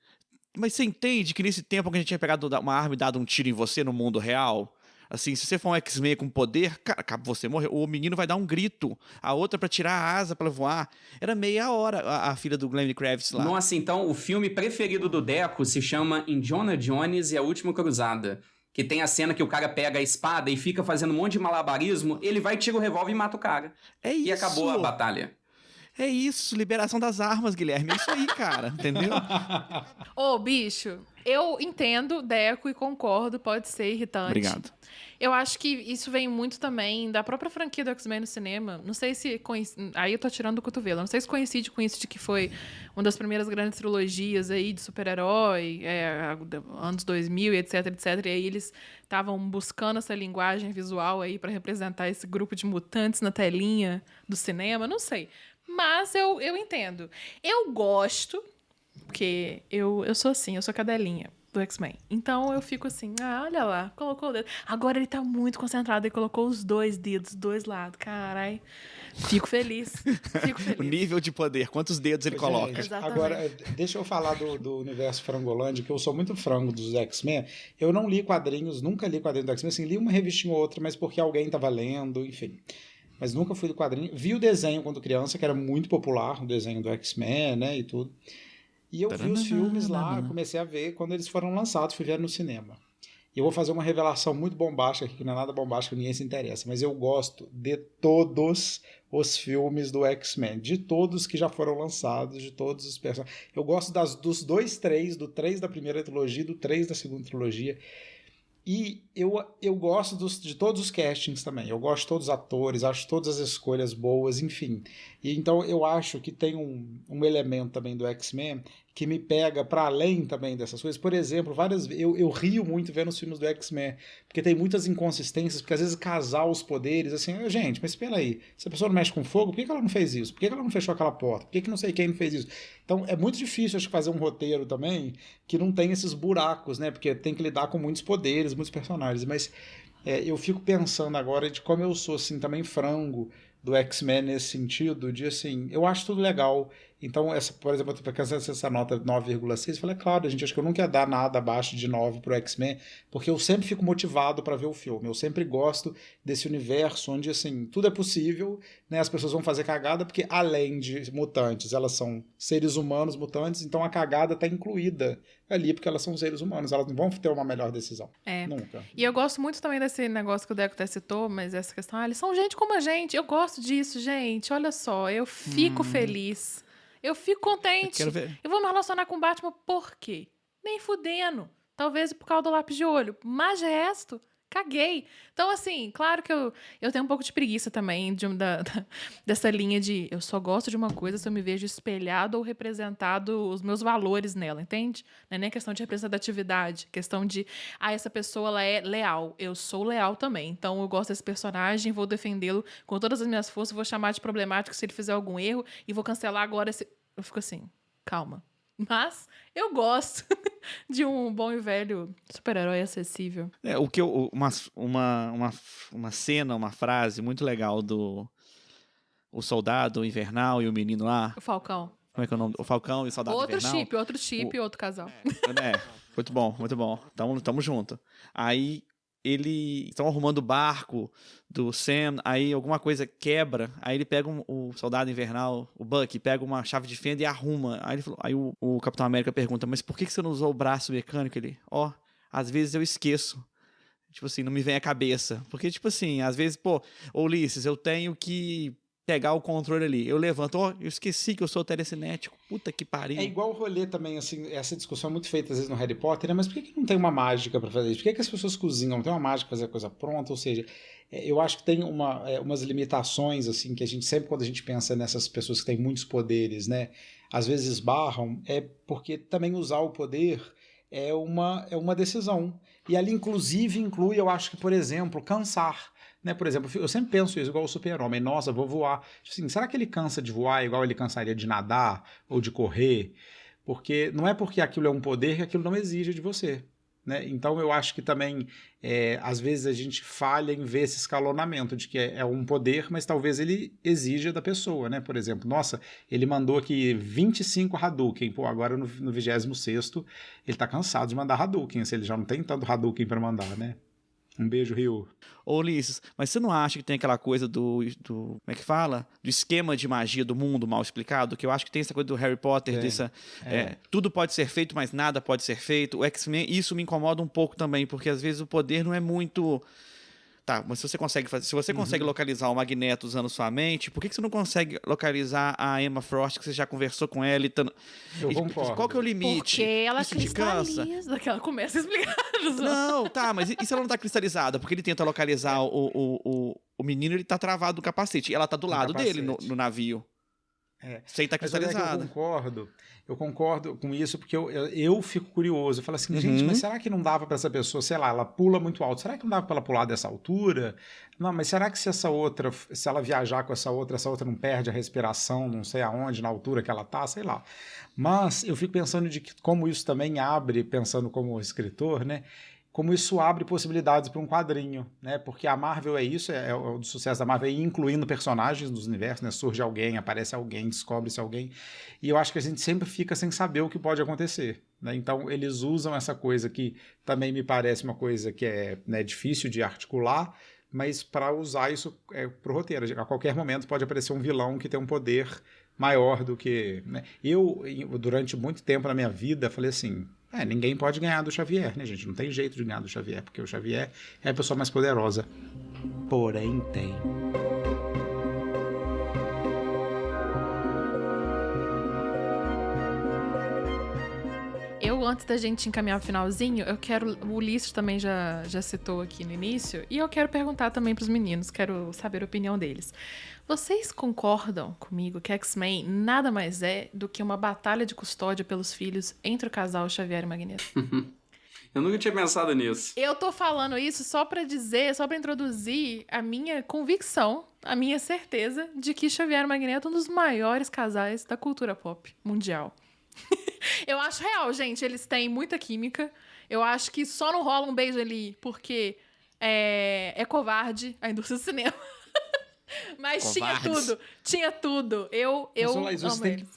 Mas você entende que nesse tempo que a gente tinha pegado uma arma e dado um tiro em você no mundo real... Assim, se você for um X-Men com poder, cara, você morreu. O menino vai dar um grito. A outra pra tirar a asa pra voar. Era meia hora a filha do Glenn Kravitz lá. Nossa, então o filme preferido do Deco se chama Indiana Jones e a Última Cruzada. Que tem a cena que o cara pega a espada e fica fazendo um monte de malabarismo. Ele vai, tira o revólver e mata o cara. É isso. E acabou a batalha. É isso, liberação das armas, Guilherme. É isso aí, cara. Entendeu? Ô, bicho, eu entendo Deco e concordo, pode ser irritante. Obrigado. Eu acho que isso vem muito também da própria franquia do X-Men no cinema. Não sei se... Aí eu tô tirando do cotovelo. Não sei se coincide com isso de que foi uma das primeiras grandes trilogias aí de super-herói, anos 2000 e etc, etc. E aí eles estavam buscando essa linguagem visual aí pra representar esse grupo de mutantes na telinha do cinema. Não sei. Mas eu entendo. Eu gosto, porque eu sou assim, eu sou cadelinha do X-Men. Então eu fico assim, olha lá, colocou o dedo. Agora ele tá muito concentrado e colocou os 2 dedos, 2 lados. Carai, fico feliz. O nível de poder, quantos dedos ele coloca. Exatamente. Agora, deixa eu falar do universo Frangolândia, que eu sou muito frango dos X-Men. Eu não li quadrinhos, nunca li quadrinhos do X-Men. Assim, li uma revistinha ou outra, mas porque alguém tava lendo, enfim. Mas nunca fui do quadrinho. Vi o desenho quando criança, que era muito popular, o desenho do X-Men, né, e tudo. E eu vi os filmes lá, comecei a ver quando eles foram lançados, fui ver no cinema. E eu vou fazer uma revelação muito bombástica aqui, que não é nada bombástico, ninguém se interessa, mas eu gosto de todos os filmes do X-Men, de todos que já foram lançados, de todos os personagens. Eu gosto dos 2 3, do 3 da primeira trilogia e do 3 da segunda trilogia. E eu gosto de todos os castings também. Eu gosto de todos os atores, acho todas as escolhas boas, enfim. E então eu acho que tem um elemento também do X-Men que me pega para além também dessas coisas. Por exemplo, várias vezes eu rio muito vendo os filmes do X-Men, porque tem muitas inconsistências, porque às vezes casar os poderes, assim, gente, mas espera aí, se a pessoa não mexe com fogo, por que ela não fez isso? Por que ela não fechou aquela porta? Por que não sei quem não fez isso? Então é muito difícil, acho, fazer um roteiro também que não tem esses buracos, né? Porque tem que lidar com muitos poderes, muitos personagens, mas eu fico pensando agora de como eu sou, assim, também frango do X-Men nesse sentido, de assim, eu acho tudo legal. Então, por exemplo, eu tô pensando essa nota 9,6, eu falei, claro, gente, acho que eu não quero dar nada abaixo de 9 pro X-Men, porque eu sempre fico motivado para ver o filme. Eu sempre gosto desse universo onde, assim, tudo é possível, né? As pessoas vão fazer cagada, porque além de mutantes, elas são seres humanos mutantes, então a cagada tá incluída ali, porque elas são seres humanos, elas não vão ter uma melhor decisão. Nunca. E eu gosto muito também desse negócio que o Deco até citou, mas essa questão, eles são gente como a gente. Eu gosto disso, gente. Olha só, eu fico feliz. Eu fico contente. Eu quero ver. Eu vou me relacionar com o Batman por quê? Nem fudendo. Talvez por causa do lápis de olho. Mas de resto, caguei. Então, assim, claro que eu tenho um pouco de preguiça também dessa linha de eu só gosto de uma coisa se eu me vejo espelhado ou representado os meus valores nela, entende? Não é nem questão de representatividade, questão de, essa pessoa ela é leal. Eu sou leal também. Então, eu gosto desse personagem, vou defendê-lo com todas as minhas forças, vou chamar de problemático se ele fizer algum erro e vou cancelar agora esse... Eu fico assim, calma. Mas eu gosto de um bom e velho super-herói acessível. Uma cena, uma frase muito legal do o Soldado Invernal e o menino lá. O Falcão. Como é que é o nome? O Falcão e o Soldado Invernal. Outro chip, outro casal. Muito bom, muito bom. Tamo junto. Aí eles estão arrumando o barco do Sam, aí alguma coisa quebra, aí ele pega o Soldado Invernal, o Bucky, pega uma chave de fenda e arruma. Aí o Capitão América pergunta, mas por que você não usou o braço mecânico? Ele, às vezes eu esqueço. Tipo assim, não me vem à cabeça. Porque, tipo assim, às vezes, Ulisses, eu tenho que pegar o controle ali. Eu levanto, eu esqueci que eu sou telecinético. Puta que pariu. É igual o rolê também, assim, essa discussão é muito feita às vezes no Harry Potter, né? Mas por que não tem uma mágica pra fazer isso? Por que as pessoas cozinham? Não tem uma mágica pra fazer a coisa pronta? Ou seja, eu acho que tem umas limitações, assim, que a gente sempre, quando a gente pensa nessas pessoas que têm muitos poderes, né? Às vezes esbarram, porque também usar o poder é uma decisão. E ali, inclusive, inclui, eu acho que, por exemplo, cansar. Né? Por exemplo, eu sempre penso isso igual o Super-Homem. Nossa, vou voar. Assim, será que ele cansa de voar igual ele cansaria de nadar ou de correr? Porque não é porque aquilo é um poder que aquilo não exige de você. Né? Então eu acho que também, às vezes a gente falha em ver esse escalonamento de que é um poder, mas talvez ele exija da pessoa. Né? Por exemplo, nossa, ele mandou aqui 25 Hadouken. Agora no 26º ele tá cansado de mandar Hadouken. Ele já não tem tanto Hadouken para mandar, né? Um beijo, Rio. Ô, Ulisses, mas você não acha que tem aquela coisa do como é que fala? Do esquema de magia do mundo mal explicado? Que eu acho que tem essa coisa do Harry Potter, tudo pode ser feito, mas nada pode ser feito. O X-Men, isso me incomoda um pouco também, porque às vezes o poder não é muito... Tá, mas se você consegue localizar o Magneto usando sua mente, por que você não consegue localizar a Emma Frost, que você já conversou com ela Eu concordo. Qual que é o limite? Porque ela isso te cansa? cristaliza, que ela começa a explicar. Não, tá, mas e se ela não tá cristalizada? Porque ele tenta localizar o menino, ele tá travado no capacete. E ela tá do lado dele no navio. Sem estar cristalizada. Eu concordo com isso, porque eu fico curioso. Eu falo assim, gente, mas será que não dava para essa pessoa, sei lá, ela pula muito alto, será que não dava para ela pular dessa altura? Não, mas será que se ela viajar com essa outra não perde a respiração, não sei aonde, na altura que ela tá, sei lá. Mas eu fico pensando de que como isso também abre, pensando como escritor, né? Como isso abre possibilidades para um quadrinho, né? Porque a Marvel é isso, o sucesso da Marvel é ir incluindo personagens dos universos, né? Surge alguém, aparece alguém, descobre-se alguém, e eu acho que a gente sempre fica sem saber o que pode acontecer, né? Então eles usam essa coisa que também me parece uma coisa que né, difícil de articular, mas para usar isso pro roteiro. A qualquer momento pode aparecer um vilão que tem um poder maior do que... Né? Eu, durante muito tempo na minha vida, falei assim... ninguém pode ganhar do Xavier, né, gente? Não tem jeito de ganhar do Xavier, porque o Xavier é a pessoa mais poderosa. Porém, tem. Antes da gente encaminhar o finalzinho, o Ulisses também já citou aqui no início, e eu quero perguntar também pros meninos, quero saber a opinião deles. Vocês concordam comigo que X-Men nada mais é do que uma batalha de custódia pelos filhos entre o casal Xavier e Magneto? Eu nunca tinha pensado nisso. Eu tô falando isso só pra introduzir a minha convicção, a minha certeza de que Xavier e Magneto é um dos maiores casais da cultura pop mundial. Eu acho real, gente. Eles têm muita química. Eu acho que só não rola um beijo ali porque é covarde a indústria do cinema. Mas Covardes. Tinha tudo. Eu amo eles.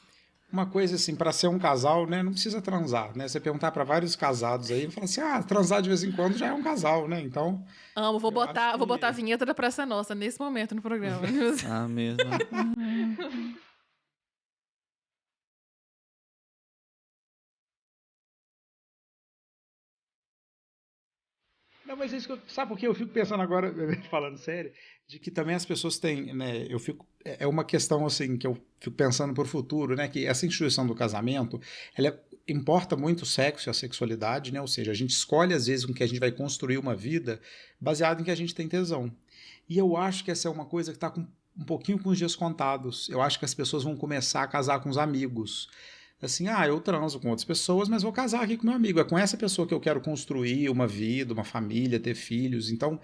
Uma coisa assim, para ser um casal, né, não precisa transar, né? Você perguntar para vários casados aí, fala assim, transar de vez em quando já é um casal, né? Então... Amo, vou botar a vinheta da Praça Nossa nesse momento no programa. Mesmo. Não, mas isso sabe por que eu fico pensando agora, falando sério, de que também as pessoas têm, né, é uma questão assim que eu fico pensando para o futuro, né, que essa instituição do casamento, ela importa muito o sexo e a sexualidade, né? Ou seja, a gente escolhe às vezes com que a gente vai construir uma vida baseado em que a gente tem tesão. E eu acho que essa é uma coisa que está com um pouquinho com os dias contados. Eu acho que as pessoas vão começar a casar com os amigos. Assim, eu transo com outras pessoas, mas vou casar aqui com meu amigo. É com essa pessoa que eu quero construir uma vida, uma família, ter filhos. Então,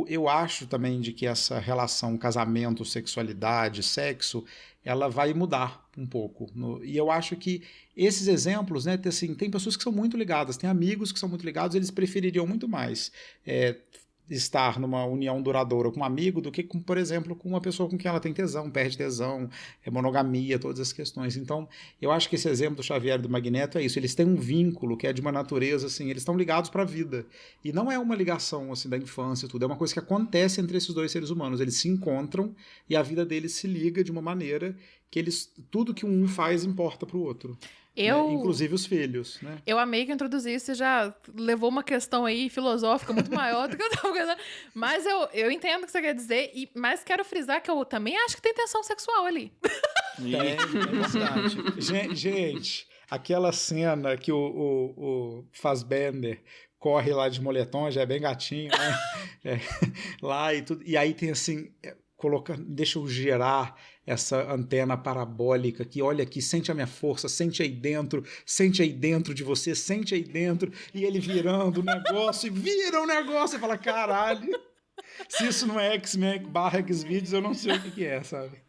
eu acho também de que essa relação casamento, sexualidade, sexo, ela vai mudar um pouco. E eu acho que esses exemplos, né, assim, tem pessoas que são muito ligadas, tem amigos que são muito ligados, eles prefeririam muito mais estar numa união duradoura com um amigo do que, por exemplo, com uma pessoa com quem ela tem tesão, perde tesão, monogamia, todas as questões. Então, eu acho que esse exemplo do Xavier e do Magneto é isso, eles têm um vínculo que é de uma natureza, assim, eles estão ligados para a vida. E não é uma ligação, assim, da infância, tudo, é uma coisa que acontece entre esses dois seres humanos, eles se encontram e a vida deles se liga de uma maneira que tudo que um faz importa para o outro. Né? Inclusive os filhos, né? Eu amei que introduzir, você já levou uma questão aí filosófica muito maior do que eu tava pensando. Mas eu entendo o que você quer dizer, mas quero frisar que eu também acho que tem tensão sexual ali. É bastante. Gente, aquela cena que o Fassbender corre lá de moletom, já é bem gatinho, né? Lá e tudo. E aí tem assim... deixa eu gerar essa antena parabólica que olha aqui, sente a minha força, sente aí dentro de você, sente aí dentro, e ele virando o negócio, e vira o negócio, e fala, caralho, se isso não é X-Men / Xvideos, eu não sei o que é, sabe?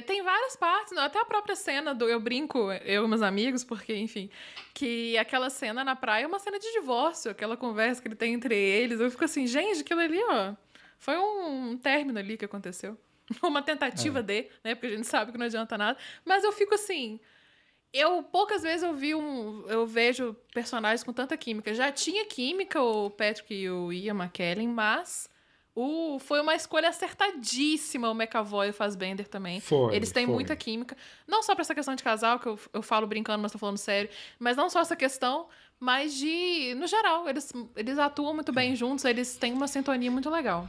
Tem várias partes, até a própria cena eu brinco, eu e meus amigos, porque, enfim, que aquela cena na praia é uma cena de divórcio, aquela conversa que ele tem entre eles, eu fico assim, gente, aquilo ali, ó, foi um término ali que aconteceu. Uma tentativa né? Porque a gente sabe que não adianta nada. Mas eu fico assim... poucas vezes eu vejo personagens com tanta química. Já tinha química o Patrick e o Ian McKellen, mas foi uma escolha acertadíssima o McAvoy e o Fassbender tambem. Eles têm muita química. Não só pra essa questão de casal, que eu falo brincando, mas tô falando sério. Mas não só essa questão, mas no geral. Eles atuam muito bem juntos, eles têm uma sintonia muito legal.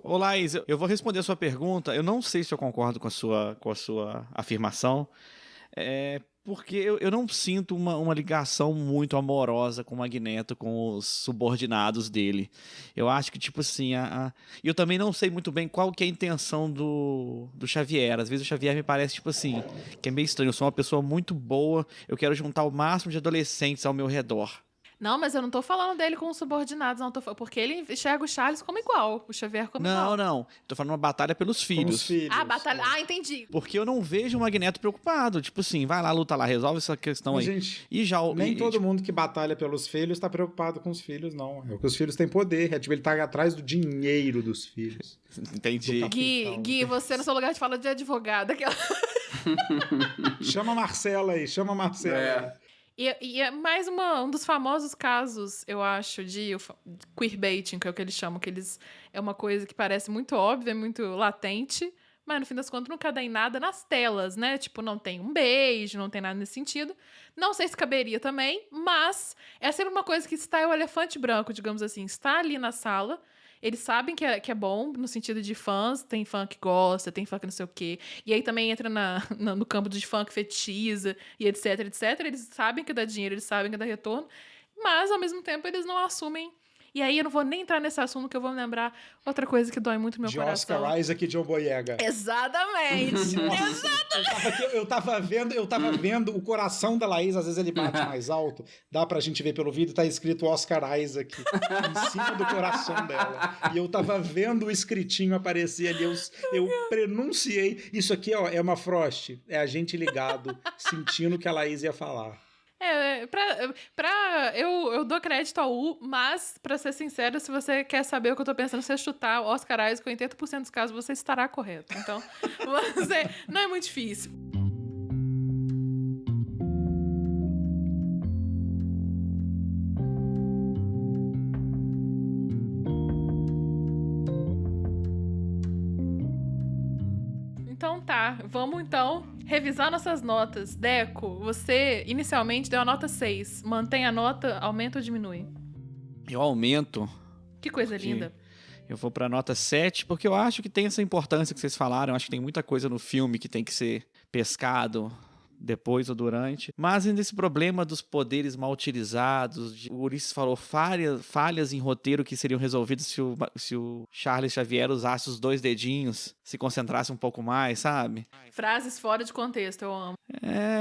Ô, Laís, eu vou responder a sua pergunta. Eu não sei se eu concordo com a sua afirmação, porque eu não sinto uma ligação muito amorosa com o Magneto, com os subordinados dele. Eu acho que, tipo assim, eu também não sei muito bem qual que é a intenção do Xavier. Às vezes o Xavier me parece, tipo assim, que é meio estranho. Eu sou uma pessoa muito boa, eu quero juntar o máximo de adolescentes ao meu redor. Não, mas eu não tô falando dele com os subordinados, não. Porque ele enxerga o Charles como igual, o Xavier como igual. Não. Tô falando uma batalha pelos filhos. Batalha... entendi. Porque eu não vejo o Magneto preocupado. Tipo assim, vai lá, luta lá, resolve essa questão aí. Gente, nem todo mundo que batalha pelos filhos tá preocupado com os filhos, não. É porque os filhos têm poder. Ele tá atrás do dinheiro dos filhos. Entendi. Gui, você no seu lugar de fala de advogada. Chama a Marcela aí, E é mais um dos famosos casos, eu acho, de queerbaiting, que é o que eles chamam, é uma coisa que parece muito óbvia, muito latente, mas no fim das contas nunca dá em nada nas telas, né? Tipo, não tem um beijo, não tem nada nesse sentido. Não sei se caberia também, mas é sempre uma coisa que está o elefante branco, digamos assim, está ali na sala. Eles sabem que é bom, no sentido de fãs. Tem fã que gosta, tem fã que não sei o quê. E aí também entra no campo de fã que fetiza e etc, etc. Eles sabem que dá dinheiro, eles sabem que dá retorno. Mas, ao mesmo tempo, eles não assumem. E aí eu não vou nem entrar nesse assunto, que eu vou me lembrar outra coisa que dói muito no meu coração. Oscar Isaac e John Boyega. Exatamente. Eu tava vendo o coração da Laís, às vezes ele bate mais alto, dá pra gente ver pelo vídeo, tá escrito Oscar Isaac em cima do coração dela. E eu tava vendo o escritinho aparecer ali, eu pronunciei. Isso aqui, ó, é uma Frost, é a gente ligado, sentindo o que a Laís ia falar. Eu dou crédito ao U, mas, pra ser sincero, se você quer saber o que eu tô pensando, se você chutar o Oscar Isaac, em 80% dos casos você estará correto. Então, não é muito difícil. Então tá, vamos então revisar nossas notas. Deco, você inicialmente deu a nota 6. Mantém a nota, aumenta ou diminui? Eu aumento. Que coisa linda. Eu vou pra nota 7, porque eu acho que tem essa importância que vocês falaram. Eu acho que tem muita coisa no filme que tem que ser pescado depois ou durante. Mas ainda esse problema dos poderes mal utilizados, o Ulisses falou falhas em roteiro que seriam resolvidas se o Charles Xavier usasse os 2 dedinhos, se concentrasse um pouco mais, sabe? Frases fora de contexto, eu amo.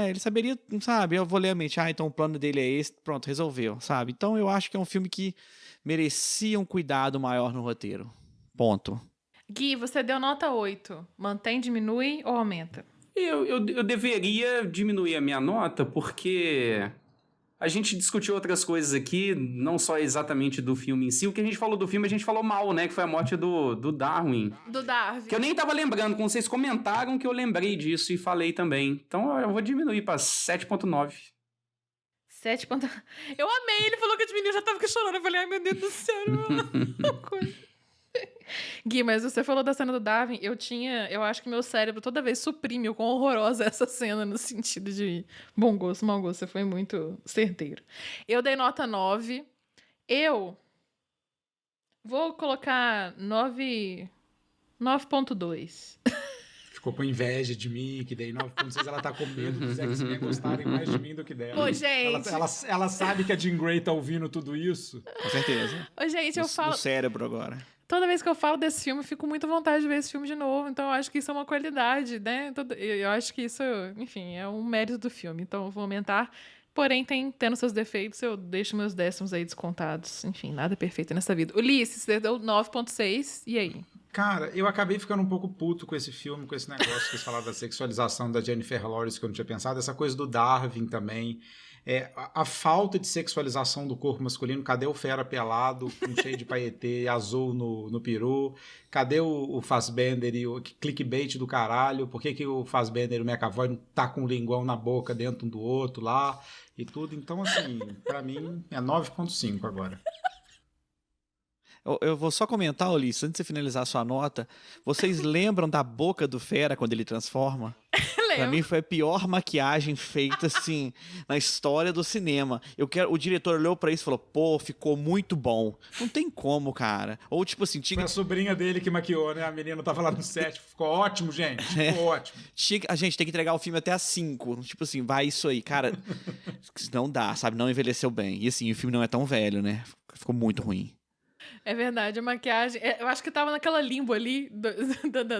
Ele saberia, sabe? Eu vou ler a mente, então o plano dele é esse, pronto, resolveu, sabe? Então eu acho que é um filme que merecia um cuidado maior no roteiro. Ponto. Gui, você deu nota 8. Mantém, diminui ou aumenta? Eu deveria diminuir a minha nota, porque a gente discutiu outras coisas aqui, não só exatamente do filme em si. O que a gente falou do filme, a gente falou mal, né? Que foi a morte do Darwin. Do Darwin. Que eu nem tava lembrando, quando vocês comentaram que eu lembrei disso e falei também. Então eu vou diminuir pra 7.9. 7. Eu amei, ele falou que a menina já tava chorando. Eu falei, ai meu Deus do céu. Gui, mas você falou da cena do Darwin, eu acho que meu cérebro toda vez suprime o quão horrorosa é essa cena no sentido de bom gosto, mau gosto, você foi muito certeiro. Eu dei nota 9, eu vou colocar 9.2. Ficou com inveja de mim, que dei 9.6, ela tá com medo dos X-Men gostarem mais de mim do que dela. Ô, gente! Ela sabe que a Jean Grey tá ouvindo tudo isso. Com certeza. Ô, gente, eu falo... No cérebro agora. Toda vez que eu falo desse filme, eu fico muito à vontade de ver esse filme de novo. Então, eu acho que isso é uma qualidade, né? Eu acho que isso, enfim, é um mérito do filme. Então, eu vou aumentar. Porém, tendo seus defeitos, eu deixo meus décimos aí descontados. Enfim, nada é perfeito nessa vida. Ulisses, você deu 9.6. E aí? Cara, eu acabei ficando um pouco puto com esse filme, com esse negócio que vocês falaram da sexualização da Jennifer Lawrence, que eu não tinha pensado. Essa coisa do Darwin também. A falta de sexualização do corpo masculino. Cadê o fera pelado, com cheio de paetê, azul no peru? Cadê o Fassbender e o clickbait do caralho? Por que o Fassbender e o McAvoy não tá com um linguão na boca dentro um do outro lá e tudo? Então, assim, pra mim é 9.5 agora. Eu vou só comentar, Ulisses, antes de você finalizar a sua nota. Vocês lembram da boca do fera quando ele transforma? Pra mim foi a pior maquiagem feita, assim, na história do cinema. O diretor olhou pra isso e falou, pô, ficou muito bom. Não tem como, cara. Ou tipo assim... Foi a sobrinha dele que maquiou, né? A menina tava lá no set. Ficou ótimo, gente. Ficou ótimo. A gente tem que entregar o filme até às 5. Tipo assim, vai isso aí. Cara, não dá, sabe? Não envelheceu bem. E assim, o filme não é tão velho, né? Ficou muito ruim. É verdade, a maquiagem... Eu acho que tava naquela limbo ali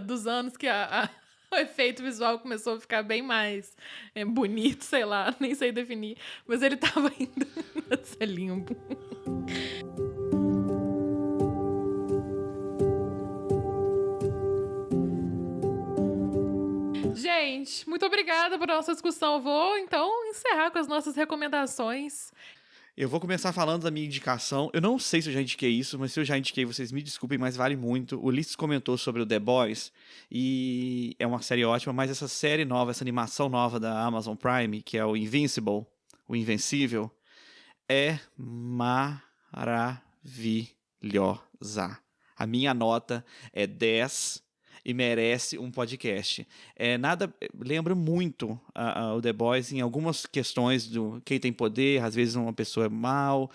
dos anos que o efeito visual começou a ficar bem mais bonito, sei lá, nem sei definir. Mas ele tava indo nessa limbo. Gente, muito obrigada por nossa discussão. Eu vou, então, encerrar com as nossas recomendações. Eu vou começar falando da minha indicação. Eu não sei se eu já indiquei isso, mas se eu já indiquei, vocês me desculpem, mas vale muito. O Ulisses comentou sobre o The Boys, e é uma série ótima, mas essa série nova, essa animação nova da Amazon Prime, que é o Invincible, o Invencível, é maravilhosa. A minha nota é 10 e merece um podcast. Lembra muito o The Boys em algumas questões do quem tem poder, às vezes uma pessoa é má,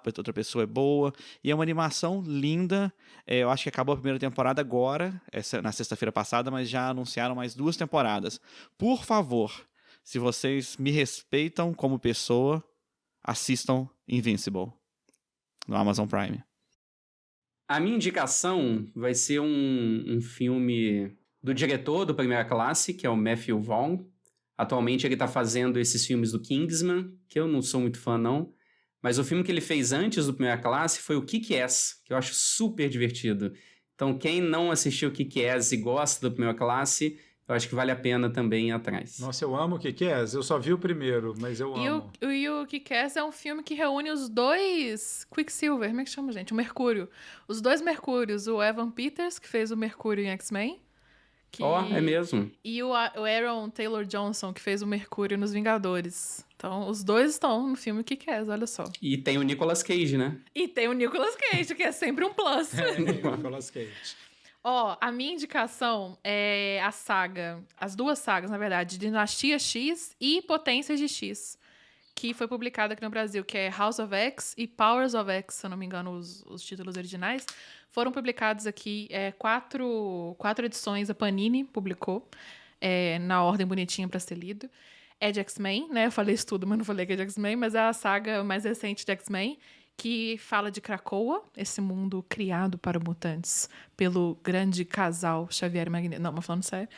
outra pessoa é boa, e é uma animação linda. Eu acho que acabou a primeira temporada agora, na sexta-feira passada, mas já anunciaram mais 2 temporadas. Por favor, se vocês me respeitam como pessoa, assistam Invincible no Amazon Prime. A minha indicação vai ser um filme do diretor do Primeira Classe, que é o Matthew Vaughn. Atualmente ele está fazendo esses filmes do Kingsman, que eu não sou muito fã não, mas o filme que ele fez antes do Primeira Classe foi o Kick-Ass, que eu acho super divertido. Então quem não assistiu o Kick-Ass e gosta do Primeira Classe, eu acho que vale a pena também ir atrás. Nossa, eu amo o Kick-Ass. Eu só vi o primeiro, mas eu amo. E o Kick-Ass é um filme que reúne os 2 Quicksilver, como é que chama, gente? O Mercúrio. Os 2 Mercúrios, o Evan Peters, que fez o Mercúrio em X-Men. É mesmo. E o Aaron Taylor Johnson, que fez o Mercúrio nos Vingadores. Então, os 2 estão no filme Kick-Ass, olha só. E tem o Nicolas Cage, né? E tem o Nicolas Cage, que é sempre um plus. Nicolas Cage. A minha indicação é as 2 sagas, na verdade, Dinastia X e Potências de X, que foi publicada aqui no Brasil, que é House of X e Powers of X, se eu não me engano, os títulos originais. Foram publicados aqui 4 edições, a Panini publicou, na ordem bonitinha para ser lido. é de X-Men, né? Eu falei isso tudo, mas não falei que é de X-Men, mas é a saga mais recente de X-Men, que fala de Krakoa, esse mundo criado para mutantes pelo grande casal Xavier e Magneto. Não, mas falando sério.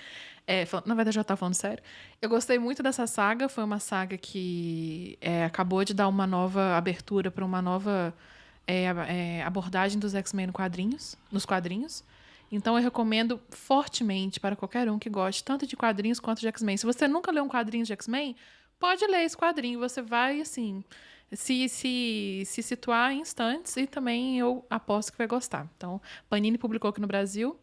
Na verdade, eu já tava falando sério. Eu gostei muito dessa saga. Foi uma saga que acabou de dar uma nova abertura para uma nova abordagem dos X-Men nos quadrinhos. Então, eu recomendo fortemente para qualquer um que goste tanto de quadrinhos quanto de X-Men. Se você nunca leu um quadrinho de X-Men, pode ler esse quadrinho. Você vai, assim, se situar em instantes e também eu aposto que vai gostar. Então, Panini publicou aqui no Brasil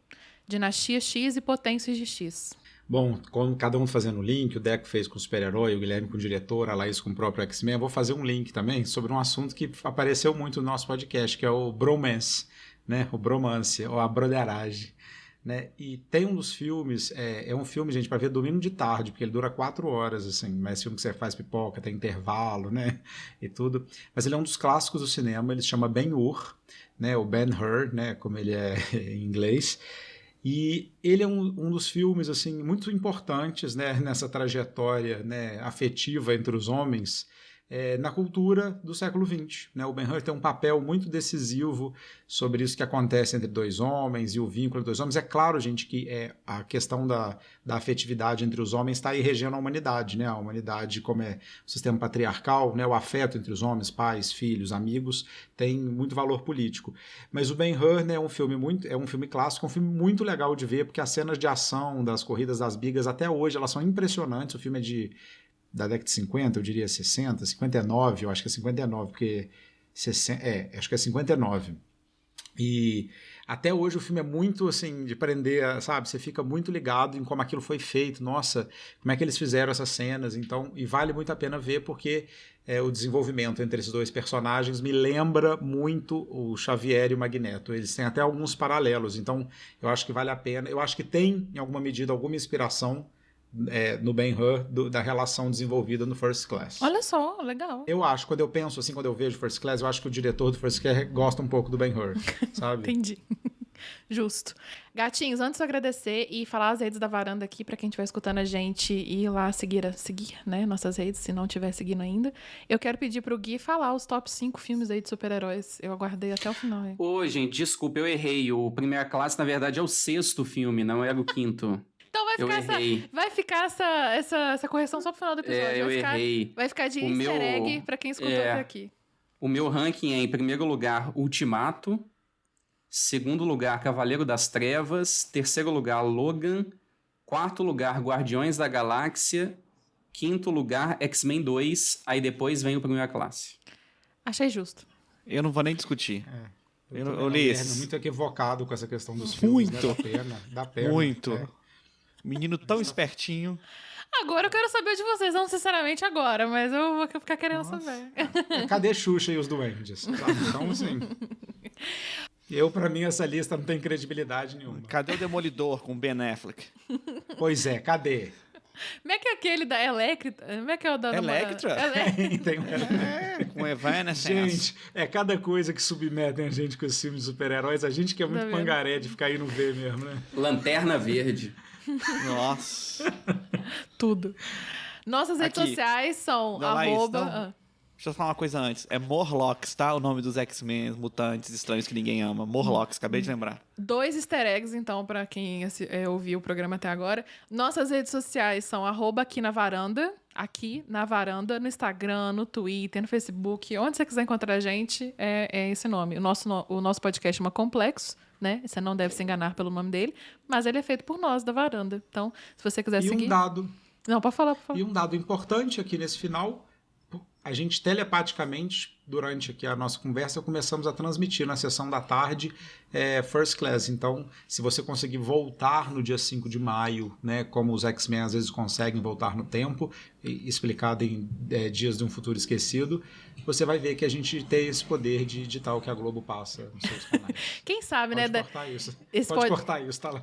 Dinastia X e Potências de X. Bom, com cada um fazendo o link, o Deco fez com o super-herói, o Guilherme com o diretor, a Laís com o próprio X-Men, eu vou fazer um link também sobre um assunto que apareceu muito no nosso podcast, que é o bromance, né? O bromance, ou a broderagem, né? E tem um dos filmes, é um filme, gente, para ver domingo de tarde, porque ele dura 4 horas, assim, mas filme que você faz pipoca, tem intervalo, né? E tudo. Mas ele é um dos clássicos do cinema, ele se chama Ben-Hur, né? O Ben-Hur, né? Como ele é em inglês. E ele é um dos filmes assim muito importantes, né, nessa trajetória, né, afetiva entre os homens na cultura do século XX. Né? O Ben-Hur tem um papel muito decisivo sobre isso que acontece entre dois homens e o vínculo entre dois homens. É claro, gente, que a questão da afetividade entre os homens está aí regendo a humanidade. Né? A humanidade, como é o sistema patriarcal, né? O afeto entre os homens, pais, filhos, amigos, tem muito valor político. Mas o Ben-Hur, né, é um filme clássico, é um filme muito legal de ver, porque as cenas de ação, das corridas, das bigas, até hoje, elas são impressionantes. O filme é da década de 50, eu diria 60, 59, eu acho que é 59, porque acho que é 59. E até hoje o filme é muito assim, de prender, sabe? Você fica muito ligado em como aquilo foi feito, nossa, como é que eles fizeram essas cenas, então, e vale muito a pena ver, porque o desenvolvimento entre esses dois personagens me lembra muito o Xavier e o Magneto. Eles têm até alguns paralelos, então eu acho que vale a pena. Eu acho que tem, em alguma medida, alguma inspiração no Ben-Hur da relação desenvolvida no First Class. Olha só, legal. Eu acho, quando eu penso assim, quando eu vejo First Class, eu acho que o diretor do First Class gosta um pouco do Ben-Hur, sabe? Entendi. Justo. Gatinhos, antes de eu agradecer e falar as redes da varanda aqui pra quem estiver escutando a gente ir lá seguir, né, nossas redes, se não estiver seguindo ainda, eu quero pedir pro Gui falar os top 5 filmes aí de super-heróis. Eu aguardei até o final. Hein? Ô, gente, desculpa, eu errei. O Primeira Classe, na verdade, é o 6º filme, não era o 5º. Então vai ficar essa correção só pro final do episódio. Errei. Vai ficar de easter egg pra quem escutou até aqui. O meu ranking é, em primeiro lugar, Ultimato. Segundo lugar, Cavaleiro das Trevas. Terceiro lugar, Logan. Quarto lugar, Guardiões da Galáxia. Quinto lugar, X-Men 2. Aí depois vem o Primeira Classe. Achei justo. Eu não vou nem discutir. Eu li esse. Muito equivocado com essa questão dos filmes. Muito. Né? Dá pena. Muito. Menino tão espertinho. Agora eu quero saber de vocês, não sinceramente agora, mas eu vou ficar querendo saber. Cadê Xuxa e os Duendes? Então, assim... pra mim, essa lista não tem credibilidade nenhuma. Cadê o Demolidor com Ben Affleck? Pois é, cadê? Como é que é aquele da Electra? Como é que é o da Electra? Com Evanescence. Gente, cada coisa que submetem a gente com esses filmes de super-heróis, a gente que é muito pangaré de ficar aí no ver mesmo, né? Lanterna Verde. Nossa. Tudo. Nossas redes sociais são @... Deixa eu falar uma coisa antes. É Morlocks, tá? O nome dos X-Men, mutantes estranhos que ninguém ama. Morlocks, acabei de lembrar. 2 easter eggs, então, pra quem ouviu o programa até agora. Nossas redes sociais são @aqui na varanda, no Instagram, no Twitter, no Facebook. Onde você quiser encontrar a gente, é esse nome. O nosso podcast chama Complexo, né? Você não deve se enganar pelo nome dele, mas ele é feito por nós, da varanda. Então, se você quiser seguir... Não, pode falar, por favor. E um dado importante aqui nesse final... A gente telepaticamente, durante aqui a nossa conversa, começamos a transmitir na sessão da tarde First Class. Então, se você conseguir voltar no dia 5 de maio, né, como os X-Men às vezes conseguem voltar no tempo, explicado em Dias de um Futuro Esquecido, você vai ver que a gente tem esse poder de editar o que a Globo passa nos seus canais. Quem sabe, Pode né? Cortar isso. Pode cortar isso, tá lá.